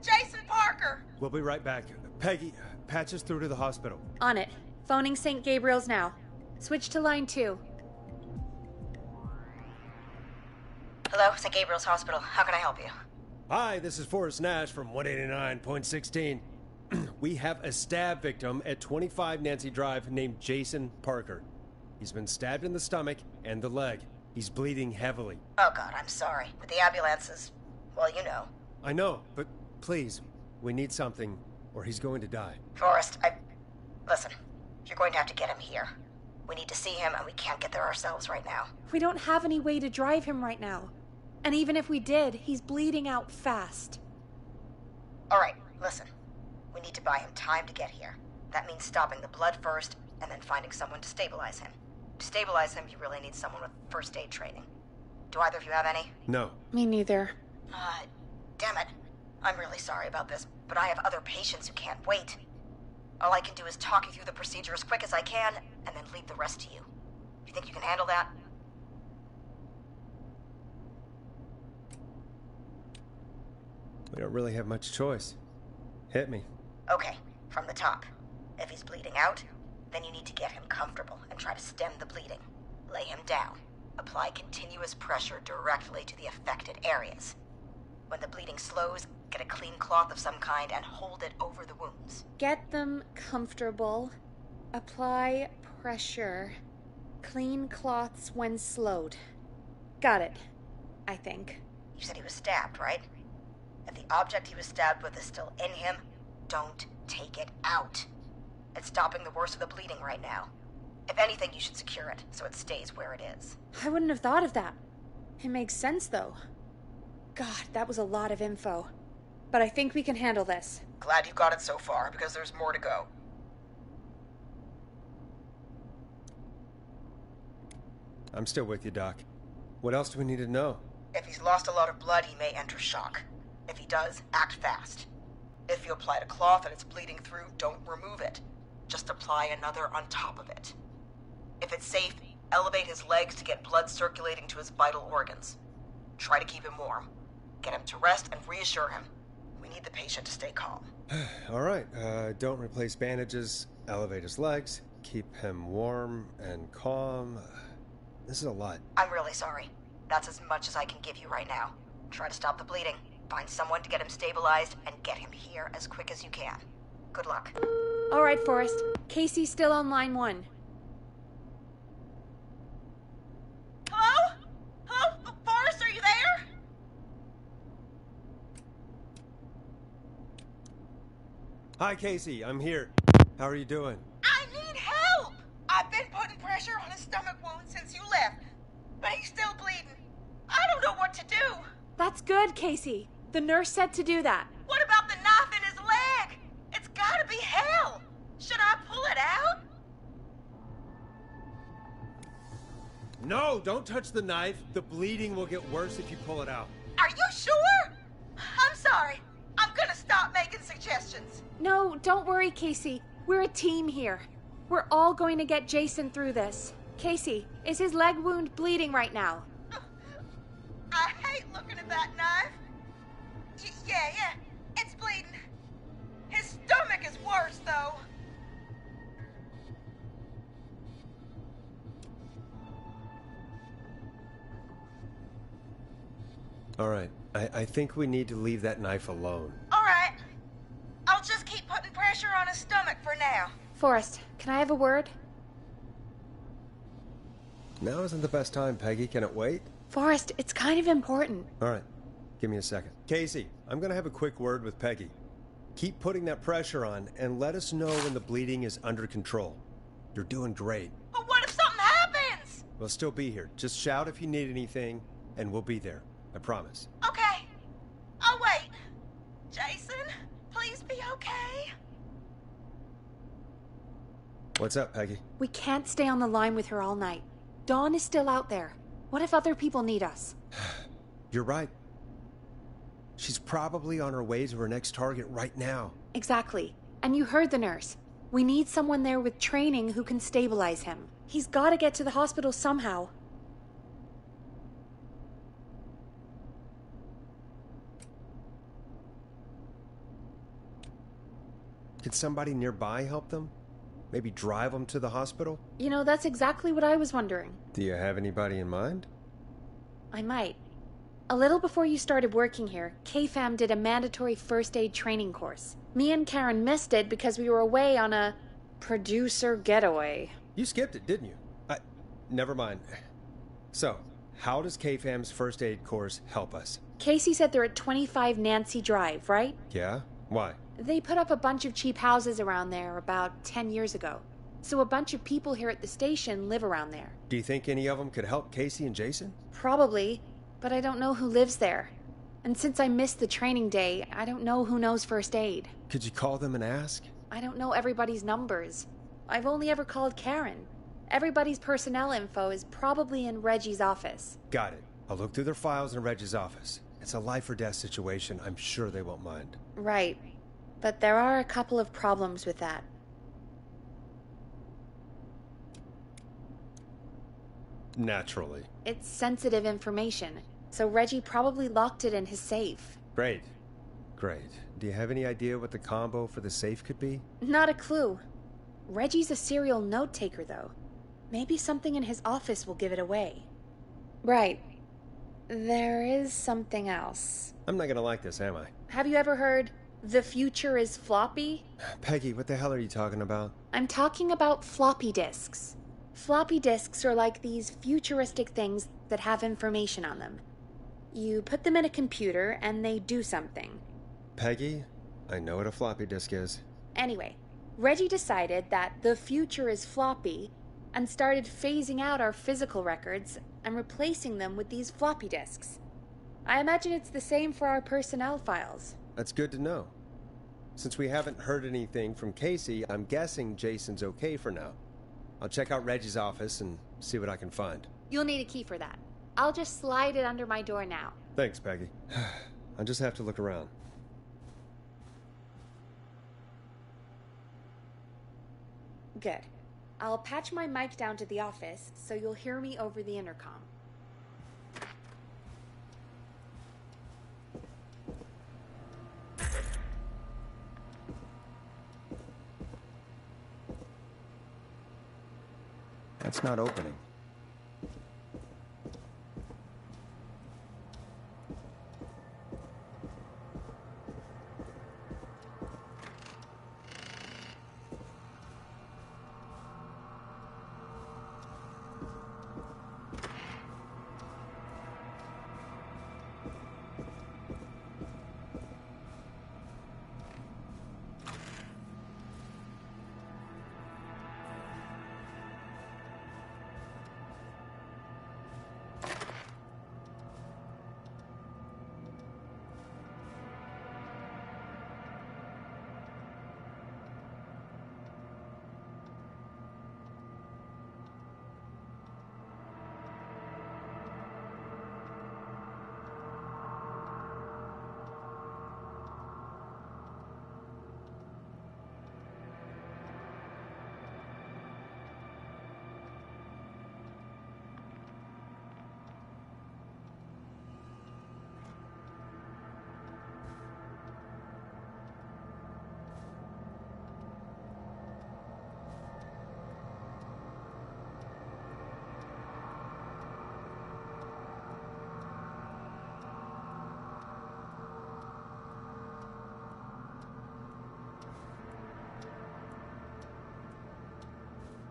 Jason Parker. We'll be right back. Peggy, patch us through to the hospital. On it. Phoning St. Gabriel's now. Switch to line 2. Hello, St. Gabriel's Hospital. How can I help you? Hi, this is Forrest Nash from 189.16. We have a stab victim at 25 Nancy Drive named Jason Parker. He's been stabbed in the stomach and the leg. He's bleeding heavily. Oh God, I'm sorry. But the ambulance is, well, you know. I know, but please, we need something, or he's going to die. Forrest, listen, you're going to have to get him here. We need to see him, and we can't get there ourselves right now. We don't have any way to drive him right now. And even if we did, he's bleeding out fast. All right, listen. We need to buy him time to get here. That means stopping the blood first, and then finding someone to stabilize him. To stabilize him, you really need someone with first aid training. Do either of you have any? No. Me neither. Damn it. I'm really sorry about this, but I have other patients who can't wait. All I can do is talk you through the procedure as quick as I can, and then leave the rest to you. You think you can handle that? We don't really have much choice. Hit me. Okay, from the top. If he's bleeding out, then you need to get him comfortable and try to stem the bleeding. Lay him down. Apply continuous pressure directly to the affected areas. When the bleeding slows, get a clean cloth of some kind and hold it over the wounds. Get them comfortable. Apply pressure. Clean cloths when slowed. Got it, I think. You said he was stabbed, right? If the object he was stabbed with is still in him, don't take it out. It's stopping the worst of the bleeding right now. If anything, you should secure it so it stays where it is. I wouldn't have thought of that. It makes sense, though. God, that was a lot of info. But I think we can handle this. Glad you got it so far, because there's more to go. I'm still with you, Doc. What else do we need to know? If he's lost a lot of blood, he may enter shock. If he does, act fast. If you applied a cloth and it's bleeding through, don't remove it. Just apply another on top of it. If it's safe, elevate his legs to get blood circulating to his vital organs. Try to keep him warm. Get him to rest and reassure him. We need the patient to stay calm. All right, don't replace bandages, elevate his legs, keep him warm and calm. This is a lot. I'm really sorry. That's as much as I can give you right now. Try to stop the bleeding. Find someone to get him stabilized and get him here as quick as you can. Good luck. All right, Forrest. Casey's still on line 1. Hello? Hello? Forrest, are you there? Hi, Casey. I'm here. How are you doing? I need help! I've been putting pressure on his stomach wound since you left, but he's still bleeding. I don't know what to do. That's good, Casey. The nurse said to do that. What about the knife in his leg? It's gotta be hell. Should I pull it out? No, don't touch the knife. The bleeding will get worse if you pull it out. Are you sure? I'm sorry. I'm gonna stop making suggestions. No, don't worry, Casey. We're a team here. We're all going to get Jason through this. Casey, is his leg wound bleeding right now? I hate looking at that knife. Yeah, it's bleeding. His stomach is worse, though. All right, I think we need to leave that knife alone. All right. I'll just keep putting pressure on his stomach for now. Forrest, can I have a word? Now isn't the best time, Peggy. Can it wait? Forrest, it's kind of important. All right, give me a second. Casey, I'm gonna have a quick word with Peggy. Keep putting that pressure on and let us know when the bleeding is under control. You're doing great. But what if something happens? We'll still be here. Just shout if you need anything, and we'll be there. I promise. Okay. I'll wait. Jason, please be okay. What's up, Peggy? We can't stay on the line with her all night. Dawn is still out there. What if other people need us? You're right. She's probably on her way to her next target right now. Exactly. And you heard the nurse. We need someone there with training who can stabilize him. He's got to get to the hospital somehow. Could somebody nearby help them? Maybe drive them to the hospital? You know, that's exactly what I was wondering. Do you have anybody in mind? I might. A little before you started working here, KFAM did a mandatory first aid training course. Me and Karen missed it because we were away on a producer getaway. You skipped it, didn't you? Never mind. So, how does KFAM's first aid course help us? Casey said they're at 25 Nancy Drive, right? Yeah? Why? They put up a bunch of cheap houses around there about 10 years ago. So a bunch of people here at the station live around there. Do you think any of them could help Casey and Jason? Probably, but I don't know who lives there. And since I missed the training day, I don't know who knows first aid. Could you call them and ask? I don't know everybody's numbers. I've only ever called Karen. Everybody's personnel info is probably in Reggie's office. Got it. I'll look through their files in Reggie's office. It's a life or death situation. I'm sure they won't mind. Right. But there are a couple of problems with that. Naturally. It's sensitive information, so Reggie probably locked it in his safe. Great. Great. Do you have any idea what the combo for the safe could be? Not a clue. Reggie's a serial note-taker, though. Maybe something in his office will give it away. Right. There is something else. I'm not gonna like this, am I? Have you ever heard, the future is floppy? Peggy, what the hell are you talking about? I'm talking about floppy disks. Floppy disks are like these futuristic things that have information on them. You put them in a computer and they do something. Peggy, I know what a floppy disk is. Anyway, Reggie decided that the future is floppy and started phasing out our physical records and replacing them with these floppy disks. I imagine it's the same for our personnel files. That's good to know. Since we haven't heard anything from Casey, I'm guessing Jason's okay for now. I'll check out Reggie's office and see what I can find. You'll need a key for that. I'll just slide it under my door now. Thanks, Peggy. I'll just have to look around. Good. I'll patch my mic down to the office so you'll hear me over the intercom. That's not opening.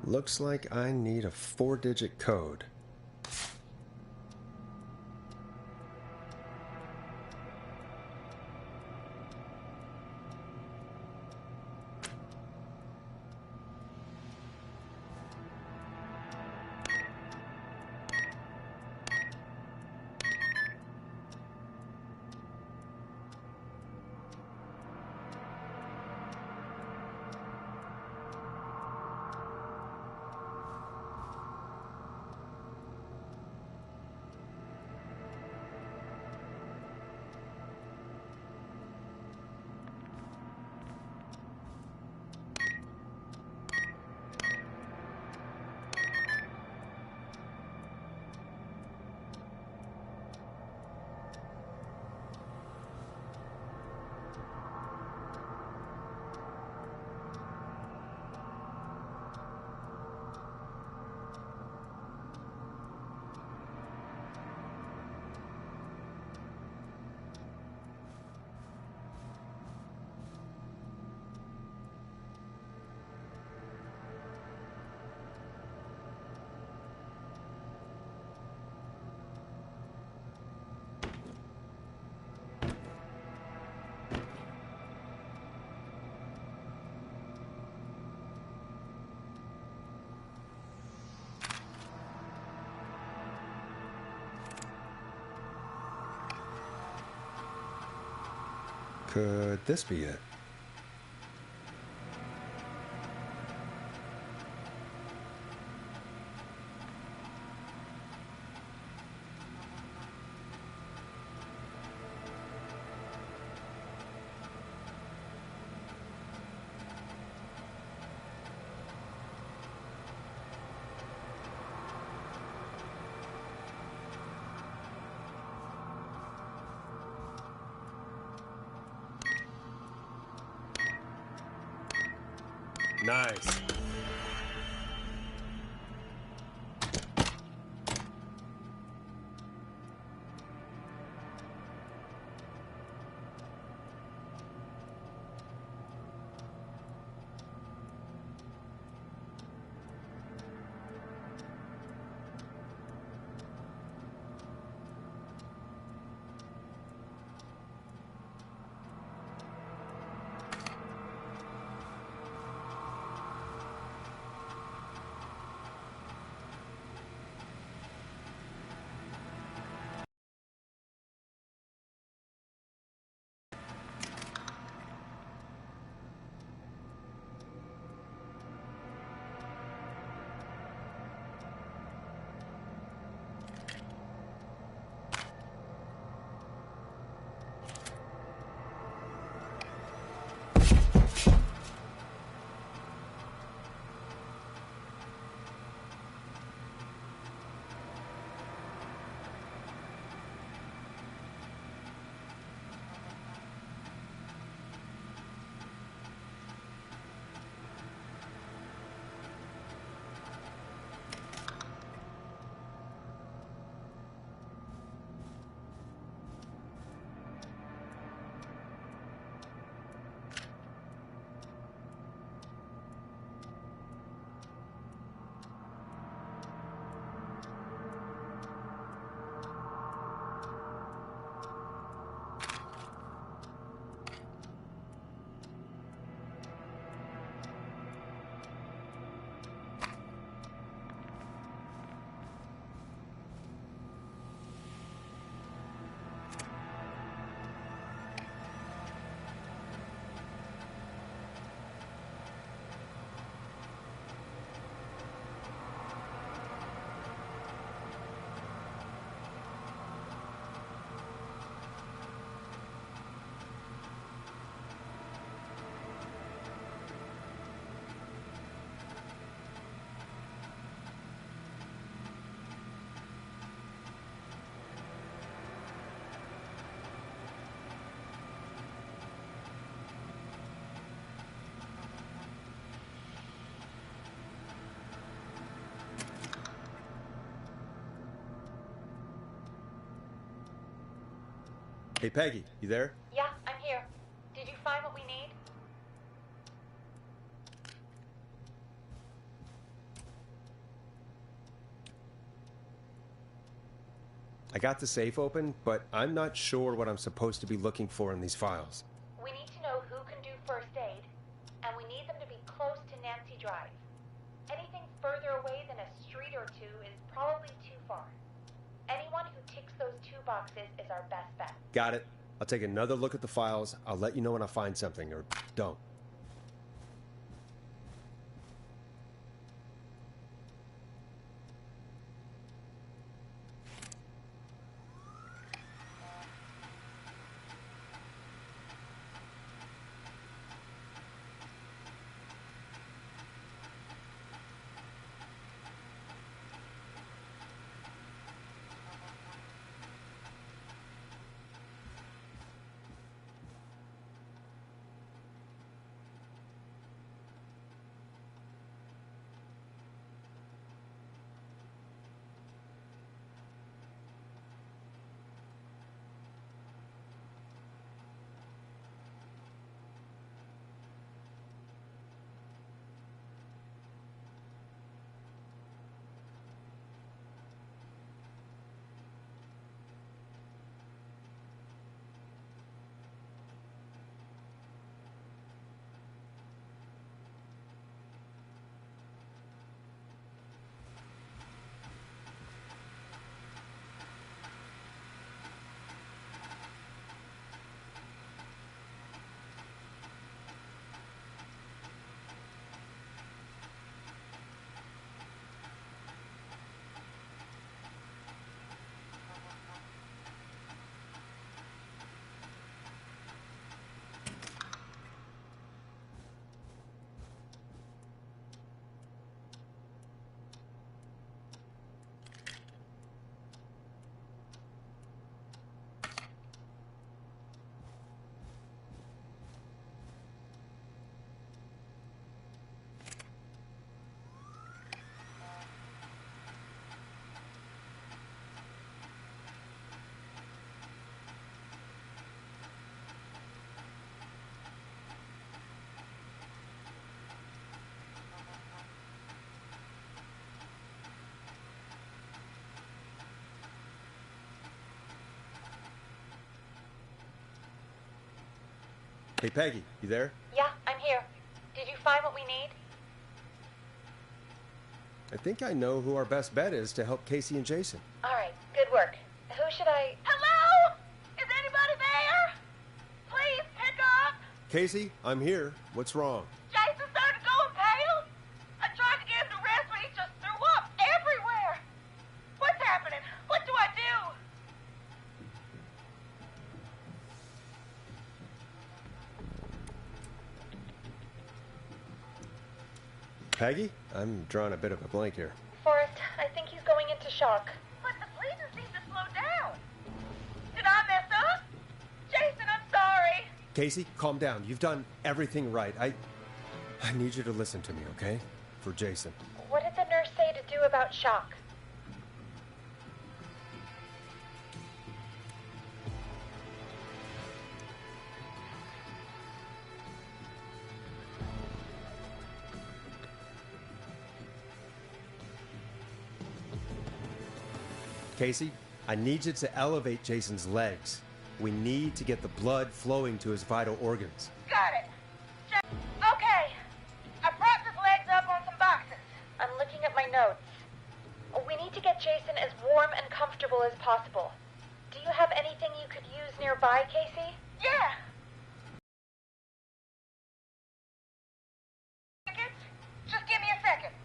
Looks like I need a 4-digit code. Could this be it? Nice. Hey, Peggy, you there? Yeah, I'm here. Did you find what we need? I got the safe open, but I'm not sure what I'm supposed to be looking for in these files. We need to know who can do first aid, and we need them to be close to Nancy Drive. Anything further away than a street or two is probably too far. Anyone who ticks those two boxes is our best bet. Got it. I'll take another look at the files. I'll let you know when I find something, or don't. Hey, Peggy, you there? Yeah, I'm here. Did you find what we need? I think I know who our best bet is to help Casey and Jason. All right, good work. Who should I... Hello? Is anybody there? Please pick up. Casey, I'm here. What's wrong? Jason started going pale. I tried to get him to rest, but he just threw up everywhere. What's happening? What do I do? Peggy? I'm drawing a bit of a blank here. Forrest, I think he's going into shock. But the breathing seems to slow down. Did I mess up? Jason, I'm sorry. Casey, calm down. You've done everything right. I need you to listen to me, okay? For Jason. What did the nurse say to do about shock? Casey, I need you to elevate Jason's legs. We need to get the blood flowing to his vital organs. Got it. Okay. I propped his legs up on some boxes. I'm looking at my notes. We need to get Jason as warm and comfortable as possible. Do you have anything you could use nearby, Casey? Yeah. Just give me a second.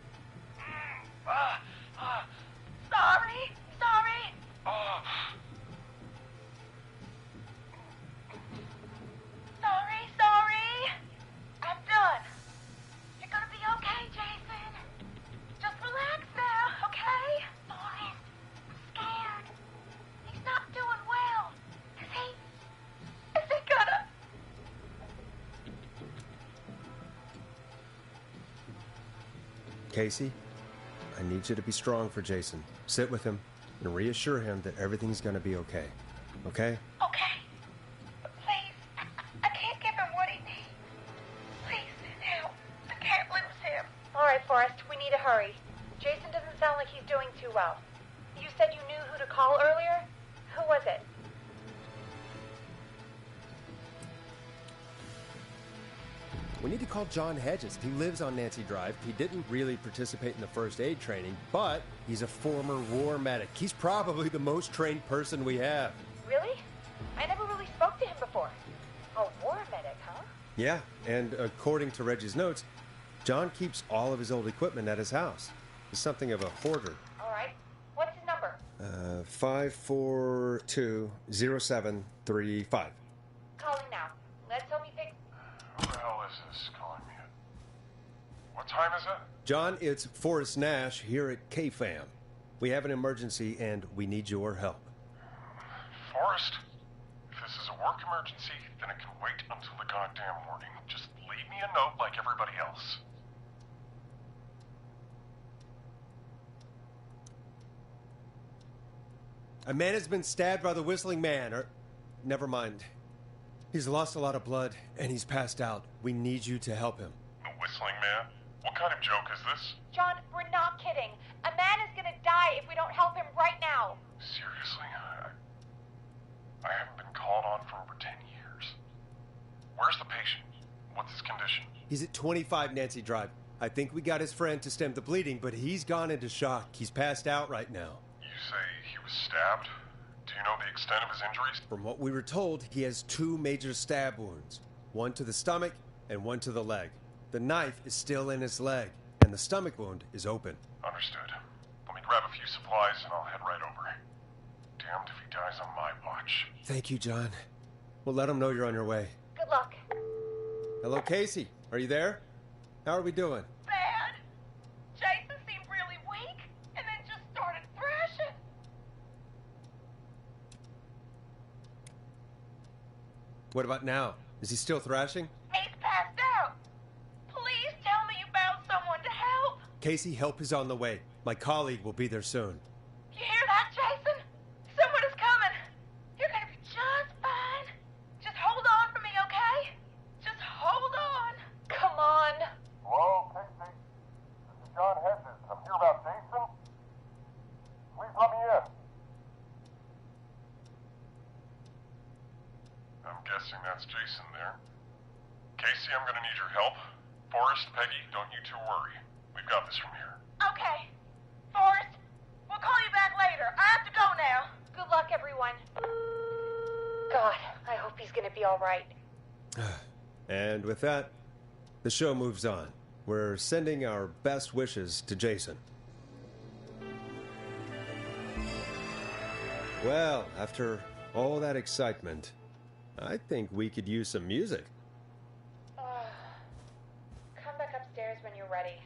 Sorry. Sorry. I'm done. You're gonna be okay, Jason. Just relax now, okay? Forrest, I'm scared. He's not doing well. Is he gonna... Casey, I need you to be strong for Jason. Sit with him and reassure him that everything's going to be okay. Okay? Okay. Forrest. We need to hurry. Jason doesn't sound like he's doing too well. You said you knew who to call earlier? Who was it? We need to call John Hedges. He lives on Nancy Drive. He didn't really participate in the first aid training, but he's a former war medic. He's probably the most trained person we have. Really? I never really spoke to him before. A war medic, huh? Yeah, and according to Reggie's notes, John keeps all of his old equipment at his house. He's something of a hoarder. All right. What's his number? 542-0735. Calling now. Let's hope he picks... Who the hell is this calling me? What time is it? John, it's Forrest Nash here at KFAM. We have an emergency and we need your help. Forrest, if this is a work emergency, then it can wait until the goddamn morning. Just leave me a note like everybody else. A man has been stabbed by the Whistling Man, or... Never mind. He's lost a lot of blood, and he's passed out. We need you to help him. The Whistling Man? What kind of joke is this? John, we're not kidding. A man is gonna die if we don't help him right now. Seriously? I haven't been called on for over 10 years. Where's the patient? What's his condition? He's at 25 Nancy Drive. I think we got his friend to stem the bleeding, but he's gone into shock. He's passed out right now. You say he was stabbed? Do you know the extent of his injuries? From what we were told, he has 2 major stab wounds. One to the stomach and one to the leg. The knife is still in his leg, and the stomach wound is open. Understood. Let me grab a few supplies and I'll head right over. Damned if he dies on my watch. Thank you, John. We'll let him know you're on your way. Good luck. Hello, Casey. Are you there? How are we doing? Bad. Jason seemed really weak and then just started thrashing. What about now? Is he still thrashing? He's passed out. Please tell me you found someone to help. Casey, help is on the way. My colleague will be there soon. You hear that, Jason? Someone is coming. You're gonna be just fine. Just hold on for me, okay? Just hold on. Come on. Hello, Casey. This is John Hedges. I'm here about Jason. Please let me in. I'm guessing that's Jason there. Casey, I'm gonna need your help. Forrest, Peggy, don't you two worry. We've got this from here. Okay. Forrest, we'll call you back later. I have to go now. Good luck, everyone. God, I hope he's gonna be all right. And with that, the show moves on. We're sending our best wishes to Jason. Well, after all that excitement, I think we could use some music. Come back upstairs when you're ready.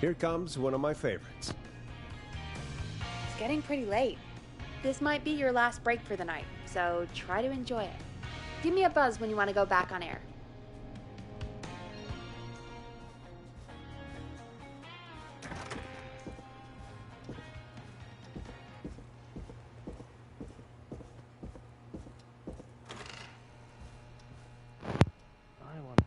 Here comes one of my favorites. It's getting pretty late. This might be your last break for the night, so try to enjoy it. Give me a buzz when you want to go back on air. I want.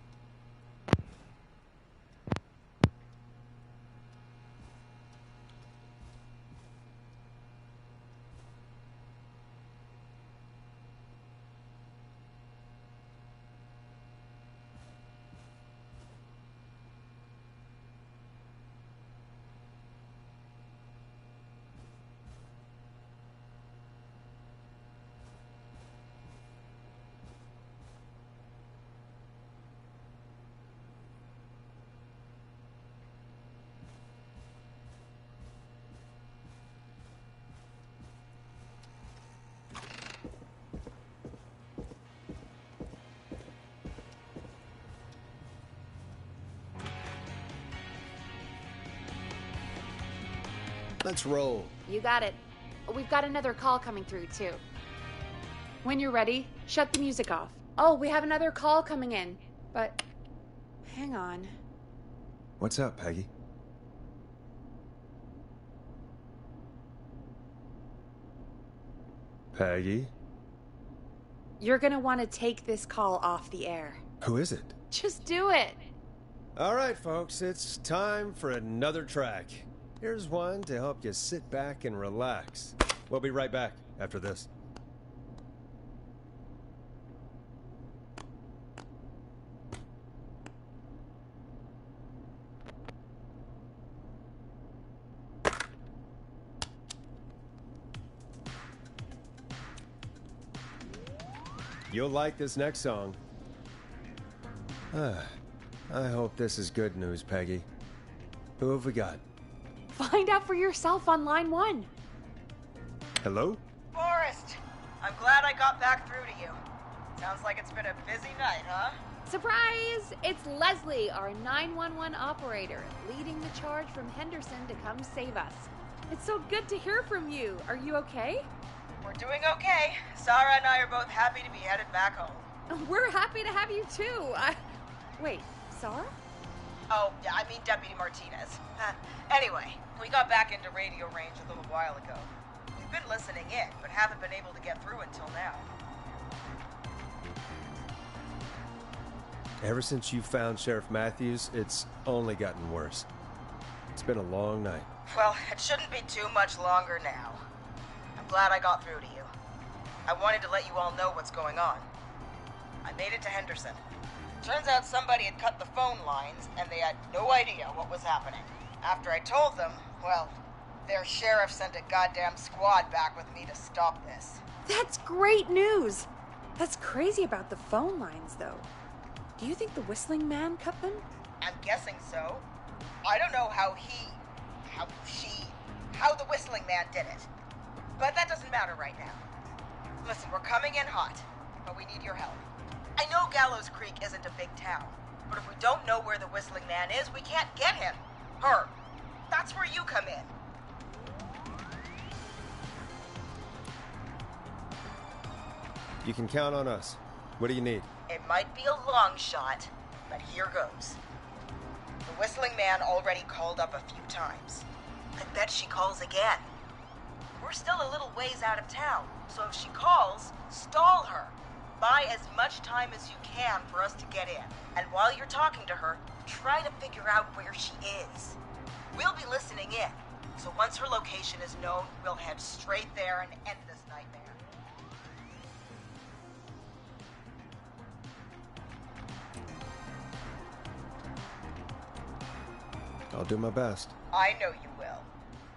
Let's roll. You got it. We've got another call coming through, too. When you're ready, shut the music off. Oh, we have another call coming in. But, hang on. What's up, Peggy? Peggy? You're gonna want to take this call off the air. Who is it? Just do it. All right, folks, it's time for another track. Here's one to help you sit back and relax. We'll be right back after this. You'll like this next song. I hope this is good news, Peggy. Who have we got? Find out for yourself on line 1. Hello? Forrest, I'm glad I got back through to you. Sounds like it's been a busy night, huh? Surprise! It's Leslie, our 911 operator, leading the charge from Henderson to come save us. It's so good to hear from you. Are you okay? We're doing okay. Sarah and I are both happy to be headed back home. We're happy to have you too. Wait, Sarah? Oh, yeah, I mean Deputy Martinez. Anyway, we got back into radio range a little while ago. We've been listening in, but haven't been able to get through until now. Ever since you found Sheriff Matthews, it's only gotten worse. It's been a long night. Well, it shouldn't be too much longer now. I'm glad I got through to you. I wanted to let you all know what's going on. I made it to Henderson. Turns out somebody had cut the phone lines, and they had no idea what was happening. After I told them, well, their sheriff sent a goddamn squad back with me to stop this. That's great news. That's crazy about the phone lines, though. Do you think the Whistling Man cut them? I'm guessing so. I don't know how the Whistling Man did it. But that doesn't matter right now. Listen, we're coming in hot, but we need your help. I know Gallows Creek isn't a big town, but if we don't know where the Whistling Man is, we can't get him. Her. That's where you come in. You can count on us. What do you need? It might be a long shot, but here goes. The Whistling Man already called up a few times. I bet she calls again. We're still a little ways out of town, so if she calls, stall her. Buy as much time as you can for us to get in. And while you're talking to her, try to figure out where she is. We'll be listening in, so once her location is known, we'll head straight there and end this nightmare. I'll do my best. I know you will.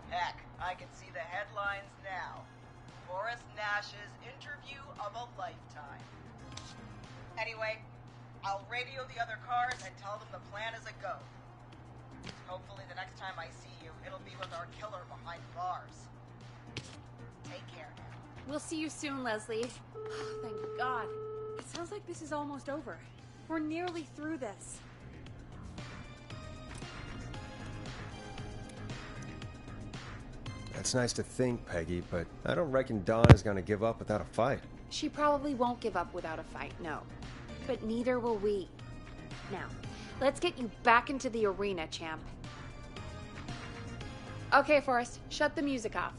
Heck, I can see the headlines now. Forrest Nash's interview of a lifetime. Anyway, I'll radio the other cars and tell them the plan is a go. Hopefully the next time I see you, it'll be with our killer behind bars. Take care now. We'll see you soon, Leslie. Thank God. It sounds like this is almost over. We're nearly through this. That's nice to think, Peggy, but I don't reckon Dawn is gonna give up without a fight. She probably won't give up without a fight, no. But neither will we. Now, let's get you back into the arena, champ. Okay, Forrest, shut the music off.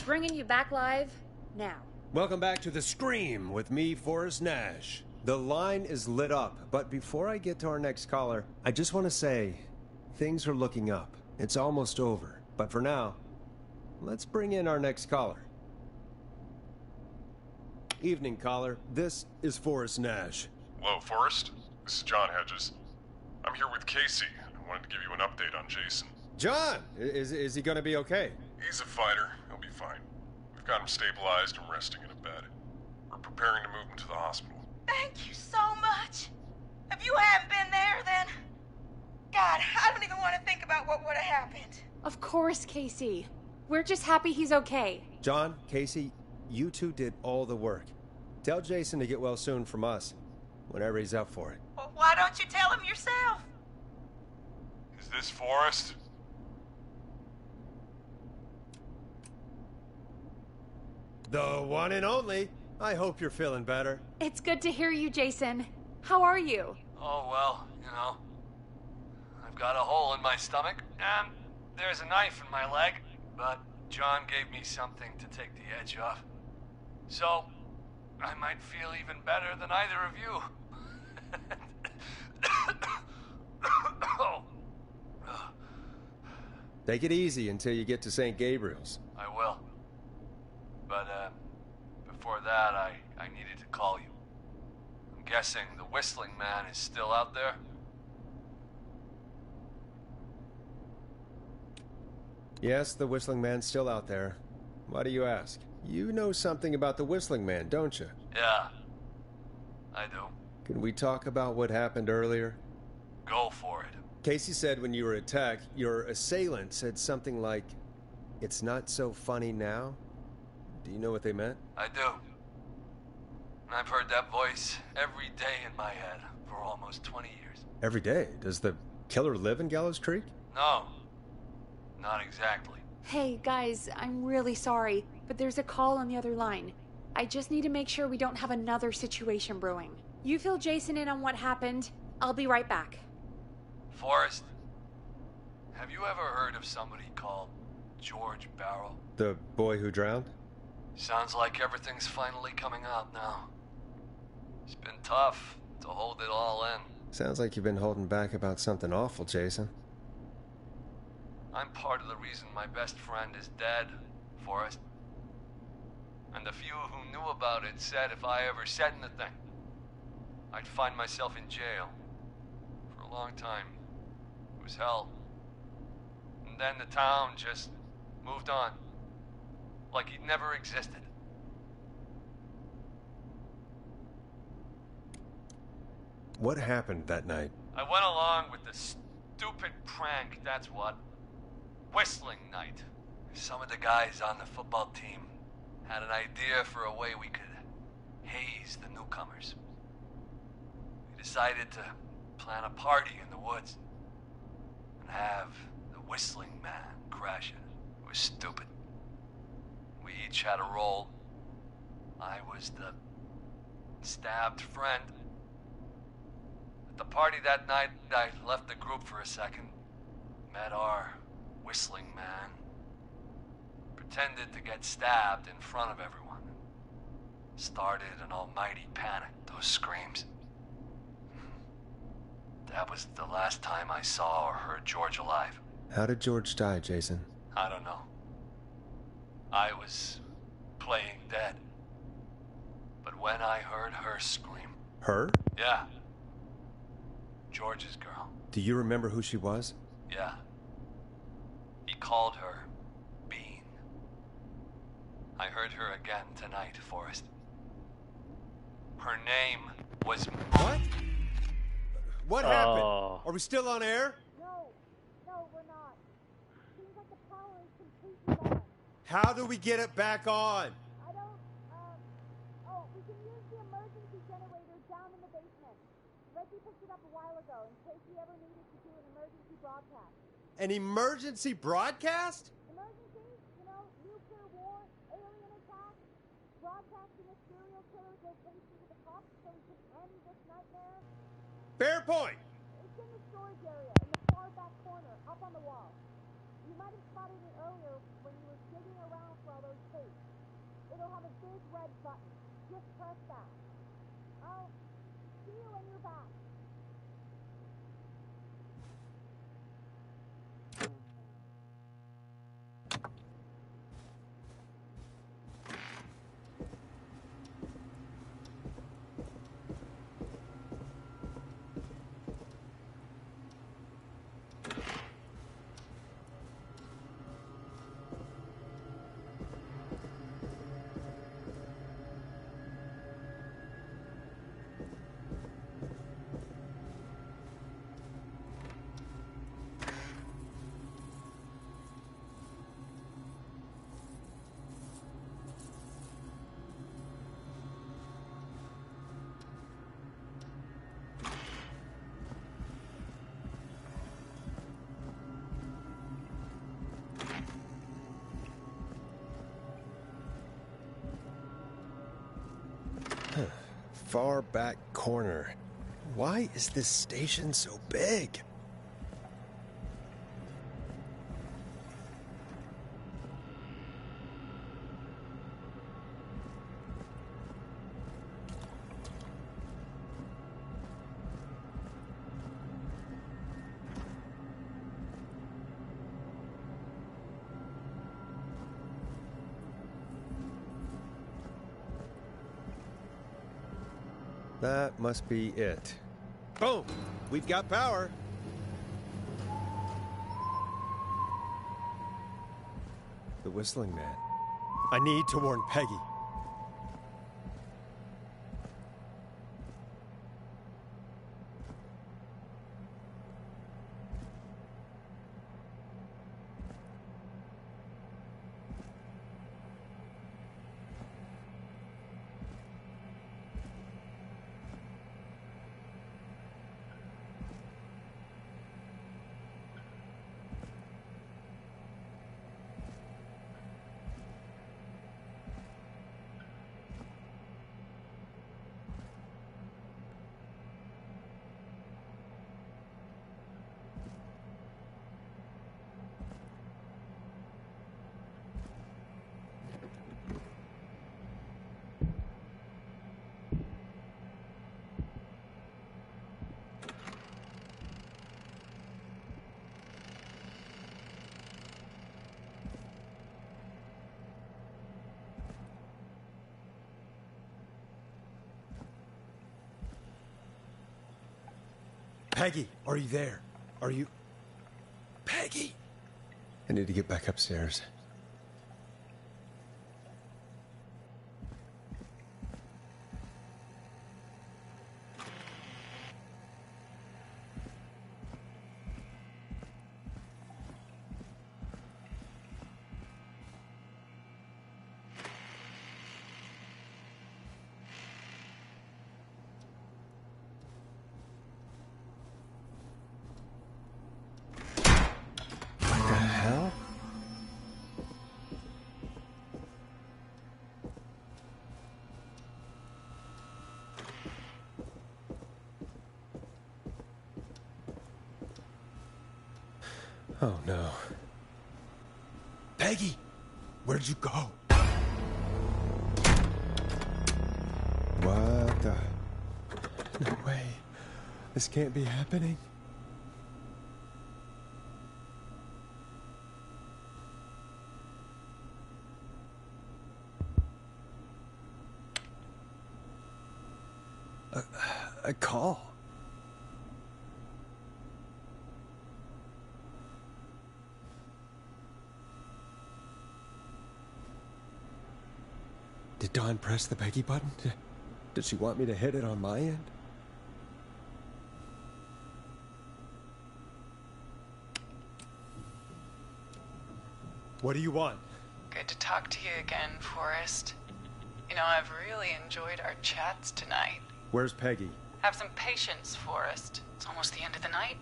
Bringing you back live now. Welcome back to The Scream with me, Forrest Nash. The line is lit up, but before I get to our next caller, I just want to say, things are looking up. It's almost over. But for now, let's bring in our next caller. Evening, caller. This is Forrest Nash. Hello, Forrest. This is John Hedges. I'm here with Casey. I wanted to give you an update on Jason. John! Is he gonna be okay? He's a fighter. He'll be fine. We've got him stabilized and resting in a bed. We're preparing to move him to the hospital. Thank you so much. If you hadn't been there, then... God, I don't even want to think about what would have happened. Of course, Casey. We're just happy he's okay. John, Casey, you two did all the work. Tell Jason to get well soon from us, whenever he's up for it. Well, why don't you tell him yourself? Is this Forrest? The one and only. I hope you're feeling better. It's good to hear you, Jason. How are you? Oh, well, you know. I've got a hole in my stomach, and there's a knife in my leg, but John gave me something to take the edge off. So, I might feel even better than either of you. Take it easy until you get to St. Gabriel's. I will. But, before that, I needed to call you. I'm guessing the Whistling Man is still out there? Yes, the Whistling Man's still out there. Why do you ask? You know something about the Whistling Man, don't you? Yeah, I do. Can we talk about what happened earlier? Go for it. Casey said when you were attacked, your assailant said something like, "It's not so funny now." Do you know what they meant? I do. I've heard that voice every day in my head for almost 20 years. Every day? Does the killer live in Gallows Creek? No, not exactly. Hey, guys, I'm really sorry, but there's a call on the other line. I just need to make sure we don't have another situation brewing. You fill Jason in on what happened. I'll be right back. Forrest, have you ever heard of somebody called George Barrow? The boy who drowned? Sounds like everything's finally coming out now. It's been tough to hold it all in. Sounds like you've been holding back about something awful, Jason. I'm part of the reason my best friend is dead, Forrest. And the few who knew about it said if I ever said anything, I'd find myself in jail. For a long time. It was hell. And then the town just moved on. Like he'd never existed. What happened that night? I went along with the stupid prank, that's what. Whistling night. Some of the guys on the football team had an idea for a way we could haze the newcomers. We decided to plan a party in the woods and have the Whistling Man crash it. It was stupid. We each had a role. I was the stabbed friend. At the party that night, I left the group for a second. Met our Whistling Man. Pretended to get stabbed in front of everyone. Started an almighty panic, those screams. That was the last time I saw or heard George alive. How did George die, Jason? I don't know. I was playing dead. But when I heard her scream... Her? Yeah. George's girl. Do you remember who she was? Yeah. He called her Bean. I heard her again tonight, Forrest. Her name was... What? What happened? Are we still on air? No, we're not. Seems like the power is completely gone. How do we get it back on? I don't, we can use the emergency generator down in the basement. Reggie picked it up a while ago in case we ever needed to do an emergency broadcast. An emergency broadcast? Emergency? You know, nuclear war, alien attack, broadcasting a serial killer's location to the cops so we can end this nightmare. Fair point. It's in the storage area, in the far back corner, up on the wall. You might have spotted it earlier when you were digging around for all those tapes. It'll have a big red button. Just press that. I'll see you when you're back. far back corner. Why is this station so big? That must be it. Boom! We've got power. The whistling man. I need to warn Peggy. Peggy, are you there? Are you... Peggy! I need to get back upstairs. Oh, no. Peggy! Where'd you go? What the... No way. This can't be happening. A call. Did Dawn press the Peggy button? Did she want me to hit it on my end? What do you want? Good to talk to you again, Forrest. You know, I've really enjoyed our chats tonight. Where's Peggy? Have some patience, Forrest. It's almost the end of the night.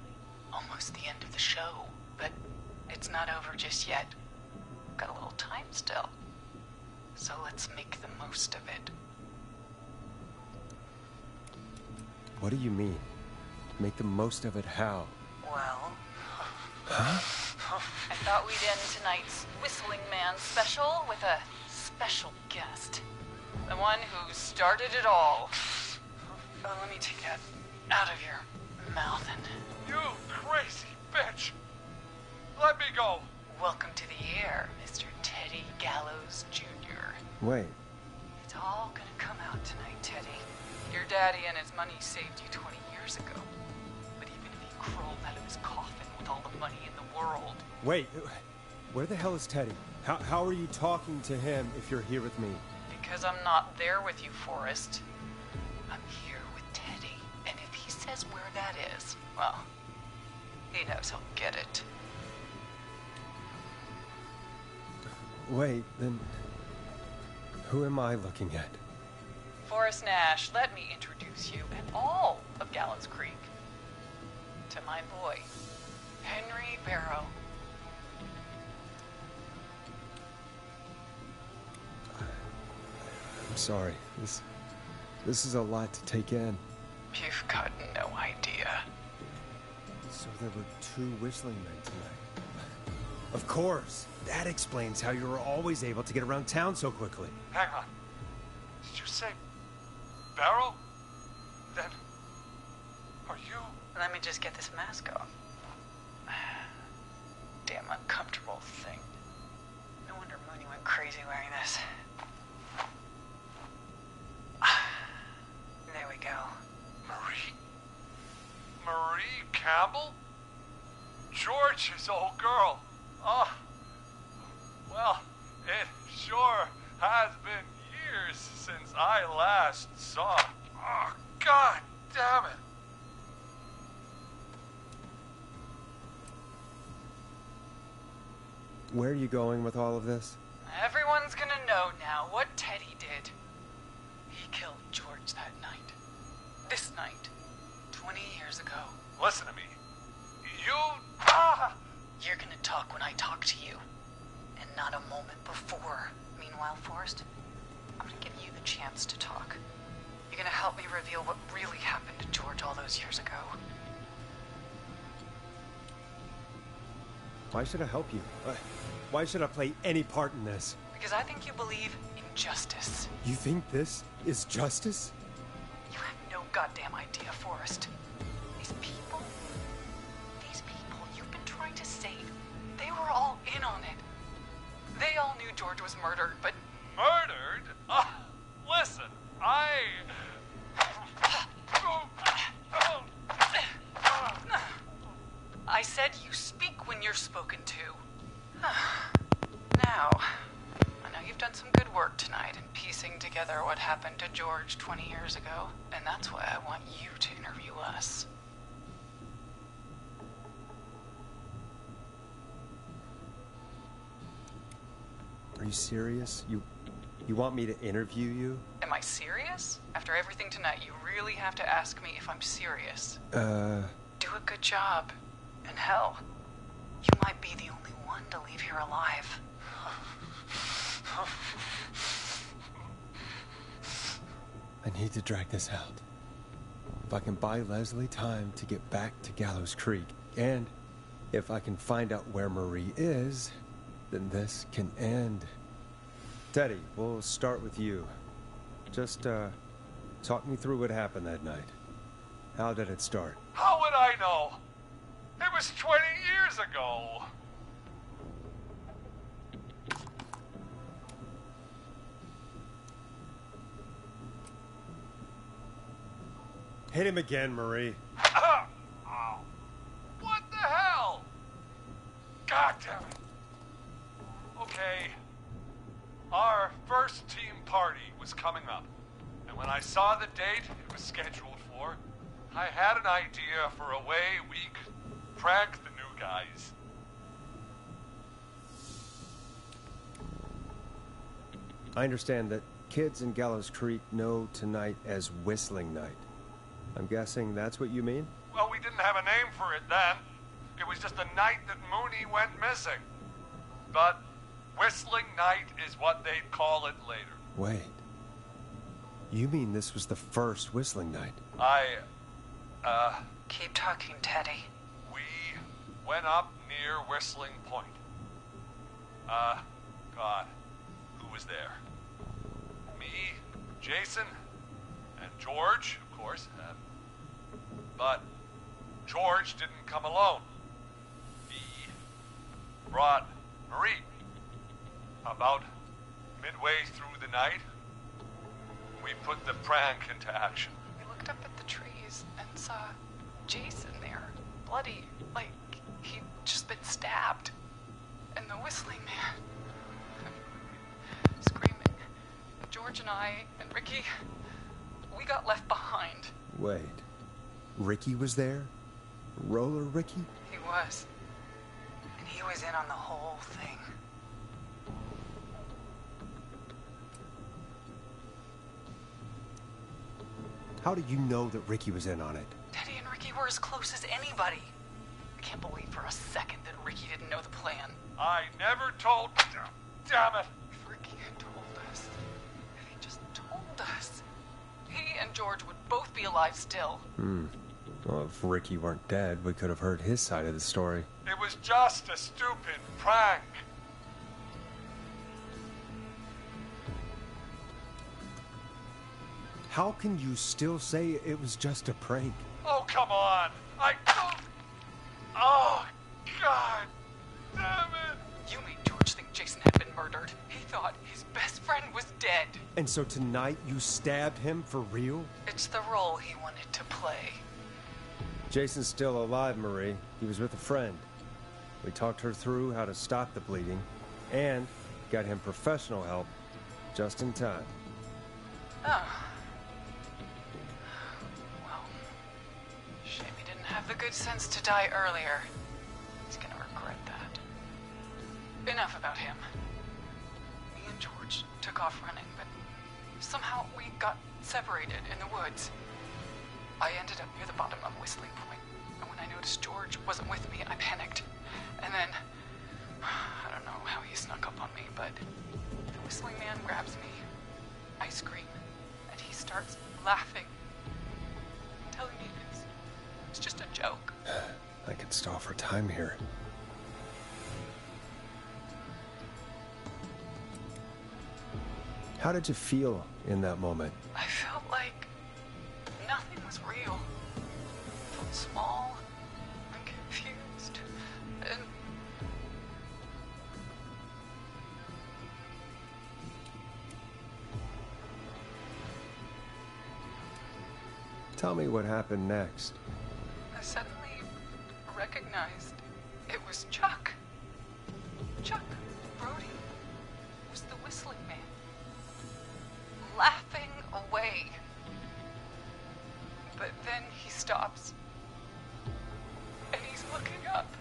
Almost the end of the show. But it's not over just yet. Got a little time still. So let's make the most of it. What do you mean? Make the most of it how? Well... Huh? I thought we'd end tonight's Whistling Man special with a special guest. The one who started it all. Let me take that out of your mouth and... You crazy bitch! Let me go! Welcome to the air, Mr. Teddy Gallows Jr. Wait. It's all gonna come out tonight, Teddy. Your daddy and his money saved you 20 years ago. But even if he crawled out of his coffin with all the money in the world... Wait, where the hell is Teddy? How are you talking to him if you're here with me? Because I'm not there with you, Forrest. I'm here with Teddy. And if he says where that is, well, he knows he'll get it. Wait, then... Who am I looking at? Forrest Nash, let me introduce you and all of Gallows Creek to my boy, Henry Barrow. I'm sorry. This is a lot to take in. You've got no idea. So there were 2 whistling men tonight. Of course. That explains how you were always able to get around town so quickly. Hang on. Did you say Barrow? Then are you? Let me just get this mask off. Damn uncomfortable thing. No wonder Mooney went crazy wearing this. There we go. Marie Campbell? George's old girl. Oh, well, it sure has been years since I last saw. Oh, God damn it. Where are you going with all of this? Everyone's gonna know now what Teddy did. He killed George that night. This night. 20 years ago. Listen to me. You... You're gonna talk when I talk to you. And not a moment before. Meanwhile, Forrest, I'm gonna give you the chance to talk. You're gonna help me reveal what really happened to George all those years ago. Why should I help you? Why should I play any part in this? Because I think you believe in justice. You think this is justice? You have no goddamn idea, Forrest. These people you've been trying to save, they were all in on it. They all knew George was murdered, but... Murdered? Listen, I said you speak when you're spoken to. Now, I know you've done some good work tonight in piecing together what happened to George 20 years ago, and that's why I want you to interview us. Are you serious? You want me to interview you? Am I serious? After everything tonight, you really have to ask me if I'm serious. Do a good job. And hell, you might be the only one to leave here alive. I need to drag this out. If I can buy Leslie time to get back to Gallows Creek, and if I can find out where Marie is, then this can end. Teddy, we'll start with you. Just, talk me through what happened that night. How did it start? how would I know? It was 20 years ago. Hit him again, Marie. Oh, what the hell? God damn it. Okay. Our first team party was coming up. And when I saw the date it was scheduled for, I had an idea for a way we could prank the new guys. I understand that kids in Gallows Creek know tonight as Whistling Night. I'm guessing that's what you mean? Well, we didn't have a name for it then. It was just the night that Mooney went missing. But Whistling Night is what they'd call it later. Wait. You mean this was the first Whistling Night? Keep talking, Teddy. We went up near Whistling Point. God, who was there? Me, Jason, and George, of course. But George didn't come alone. He brought Marie. About midway through the night, we put the prank into action. We looked up at the trees and saw Jason there, bloody, like he'd just been stabbed. And the Whistling Man, screaming. George and I and Ricky, we got left behind. Wait. Ricky was there? Roller Ricky? He was. And he was in on the whole thing. How did you know that Ricky was in on it? Teddy and Ricky were as close as anybody. I can't believe for a second that Ricky didn't know the plan. I never told... Damn it! If Ricky had told us, if he just told us, he and George would both be alive still. Well, if Ricky weren't dead, we could have heard his side of the story. It was just a stupid prank. How can you still say it was just a prank? Oh, come on. Oh, God damn it. You made George think Jason had been murdered. He thought his best friend was dead. And so tonight you stabbed him for real? It's the role he wanted to play. Jason's still alive, Marie. He was with a friend. We talked her through how to stop the bleeding and got him professional help just in time. Oh. Well, shame he didn't have the good sense to die earlier. He's gonna regret that. Enough about him. Me and George took off running, but somehow we got separated in the woods. I ended up near the bottom of Whistling Point, and when I noticed George wasn't with me, I panicked. And then, I don't know how he snuck up on me, but the Whistling Man grabs me. I scream, and he starts laughing, telling me it's just a joke. I could stall for time here. How did you feel in that moment? I felt like nothing was real. I felt small and confused and... Tell me what happened next. I suddenly recognized it was Chuck. Chuck Brody was the Whistling Man, laughing away. But then he stops, and he's looking up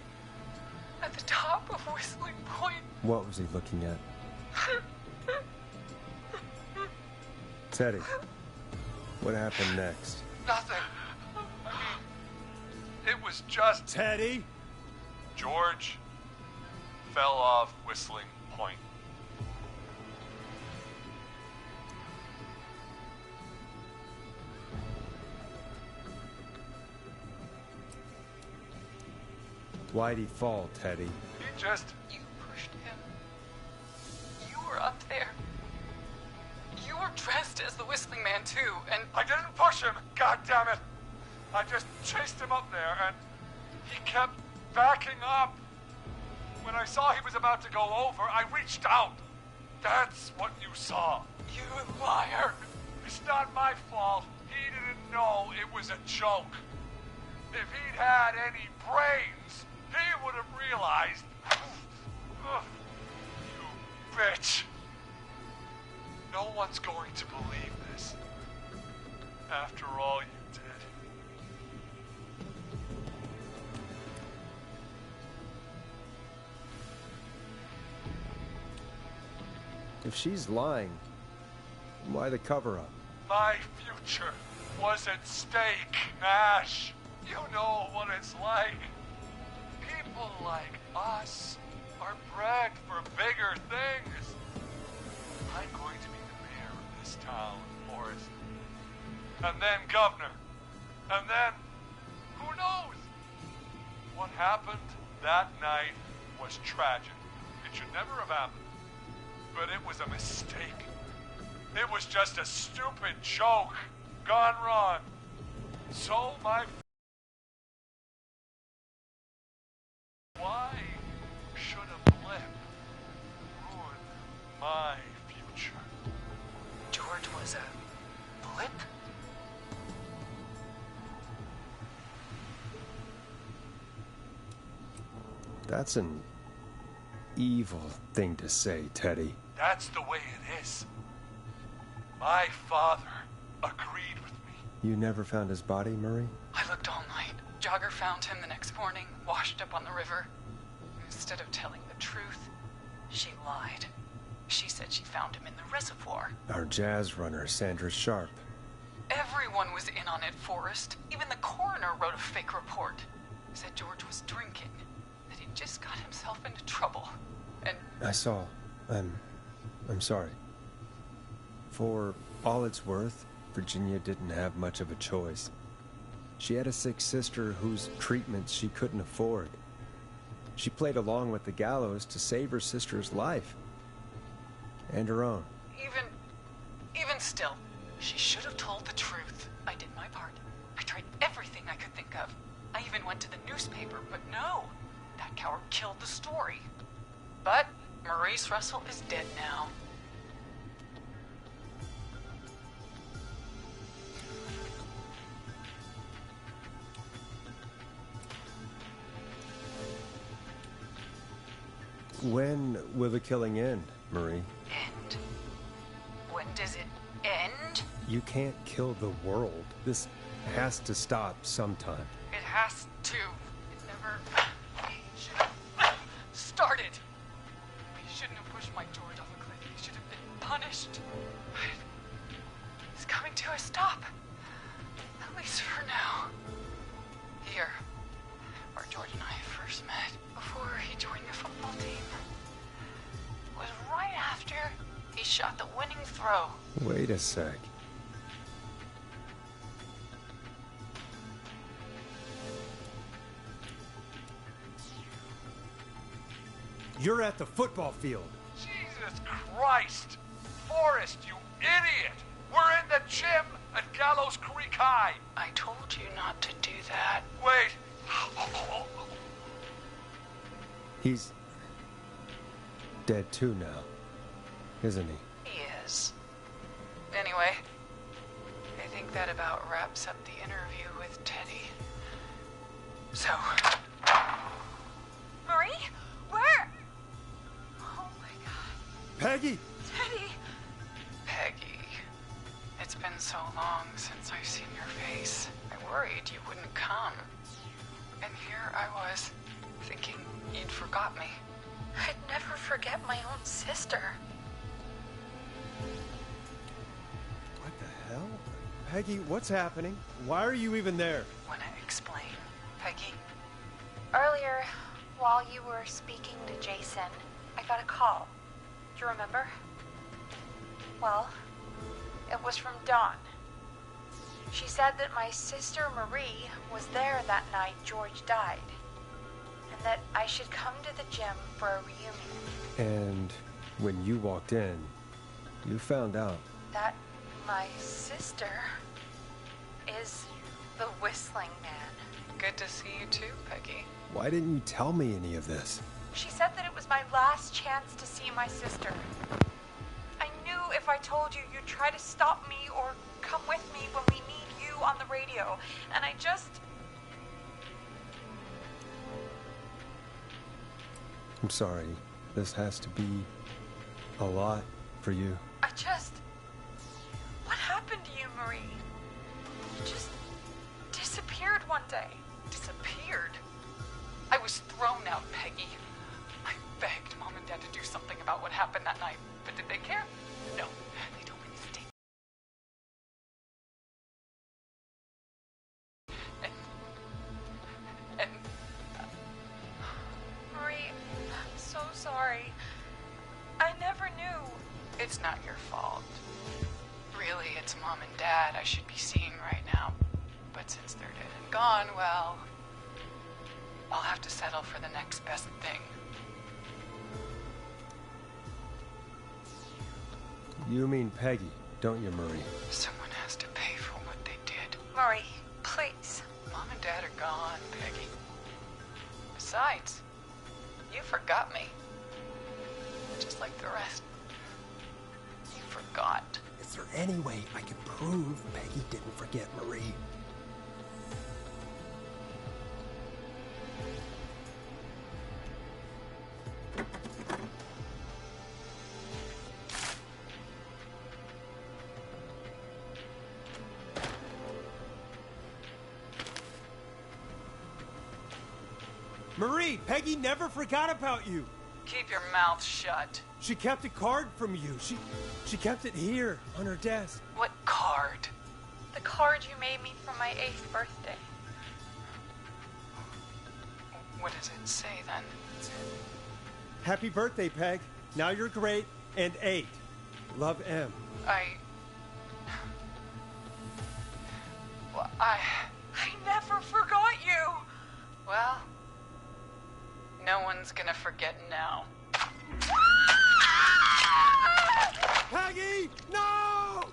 at the top of Whistling Point. What was he looking at? Teddy, what happened next? Nothing. It was just... Teddy? George fell off Whistling Point. Why'd he fall, Teddy? He just... You pushed him. You were up there. You were dressed as the Whistling Man, too, and... I didn't push him, God damn it! I just chased him up there, and he kept backing up. When I saw he was about to go over, I reached out. That's what you saw. You liar. It's not my fault. He didn't know it was a joke. If he'd had any brains, he would have realized. You bitch. No one's going to believe this. After all you did. If she's lying, why the cover-up? My future was at stake, Ash. You know what it's like. People like us are bred for bigger things. I'm going to be the mayor of this town, Forrest. And then governor. And then, who knows? What happened that night was tragic. It should never have happened. But it was a mistake. It was just a stupid joke gone wrong. So why should a blip ruin my future? George was a blip? That's an evil thing to say, Teddy. That's the way it is. My father agreed with me. You never found his body, Murray? I looked all night. Jogger found him the next morning, washed up on the river. Instead of telling the truth, she lied. She said she found him in the reservoir. Our jazz runner, Sandra Sharp. Everyone was in on it, Forrest. Even the coroner wrote a fake report. Said George was drinking, that he just got himself into trouble. And I saw. I'm sorry. For all it's worth, Virginia didn't have much of a choice. She had a sick sister whose treatments she couldn't afford. She played along with the gallows to save her sister's life. And her own. Even still, she should have told the truth. I did my part. I tried everything I could think of. I even went to the newspaper, but no. That coward killed the story. But Maurice Russell is dead now. When will the killing end, Marie? End? When does it end? You can't kill the world. This has to stop sometime. It has to. It never should have started. He shouldn't have pushed my George off a cliff. He should have been punished. It's coming to a stop. At least for now. Here, where George and I first met, before he joined the football team, was right after he shot the winning throw. Wait a sec. You're at the football field. Jesus Christ! Forrest, you idiot! We're in the gym at Gallows Creek High! I told you not to do that. Wait! He's dead too now, isn't he? He is. Anyway, I think that about wraps up the interview with Teddy. So... Marie? Where? Oh my god. Peggy! Teddy! Peggy. It's been so long since I've seen your face. I worried you wouldn't come. And here I was, thinking you'd forgot me. I'd never forget my own sister. What the hell? Peggy, what's happening? Why are you even there? Wanna explain, Peggy? Earlier, while you were speaking to Jason, I got a call. Do you remember? Well, it was from Dawn. She said that my sister Marie was there that night George died, and that I should come to the gym for a reunion. And when you walked in, you found out. That my sister is the Whistling Man. Good to see you too, Peggy. Why didn't you tell me any of this? She said that it was my last chance to see my sister. I knew if I told you, you'd try to stop me or come with me when we need you on the radio. And I just... I'm sorry. This has to be a lot for you. What happened to you, Marie? You just disappeared one day. Disappeared? I was thrown out, Peggy. I begged Mom and Dad to do something about what happened that night, but did they care? No, they told me to stay. And Marie, I'm so sorry. I never knew. it's not your fault. Really, it's Mom and Dad I should be seeing right now. But since they're dead and gone, well, I'll have to settle for the next best thing. You mean Peggy, don't you, Marie? Someone has to pay for what they did. Marie, please. Mom and Dad are gone, Peggy. Besides, you forgot me. Just like the rest. You forgot. Is there any way I could prove Peggy didn't forget Marie? Marie, Peggy never forgot about you. Keep your mouth shut. She kept a card from you. She kept it here on her desk. What card? The card you made me for my 8th birthday. What does it say then? Happy birthday, Peg. Now you're great and 8. Love, M. Well, I never forgot you. Well, no one's gonna forget now. Peggy! No!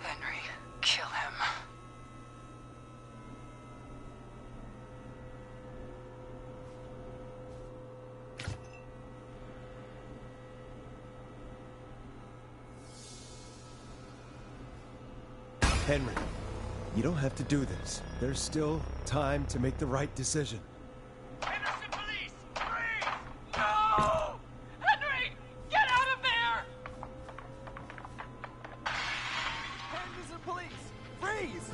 Henry, kill him. Henry, you don't have to do this. There's still time to make the right decision. Henderson police! Freeze! No! Henry! Get out of there! Henderson police! Freeze!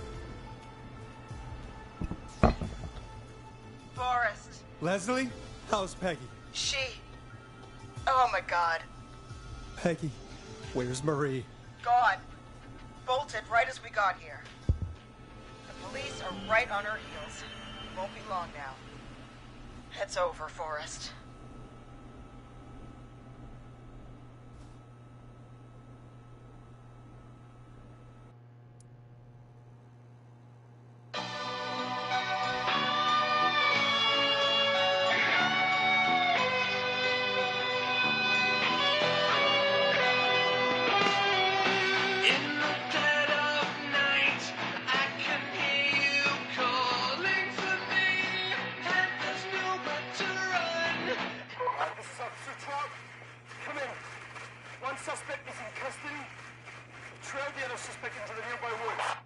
Forrest. Leslie, how's Peggy? She. Oh my god. Peggy, where's Marie? Gone. Bolted right as we got here. The police are right on her heels. Won't be long now. It's over, Forrest. Come in. One suspect is in custody. Trail the other suspect into the nearby woods.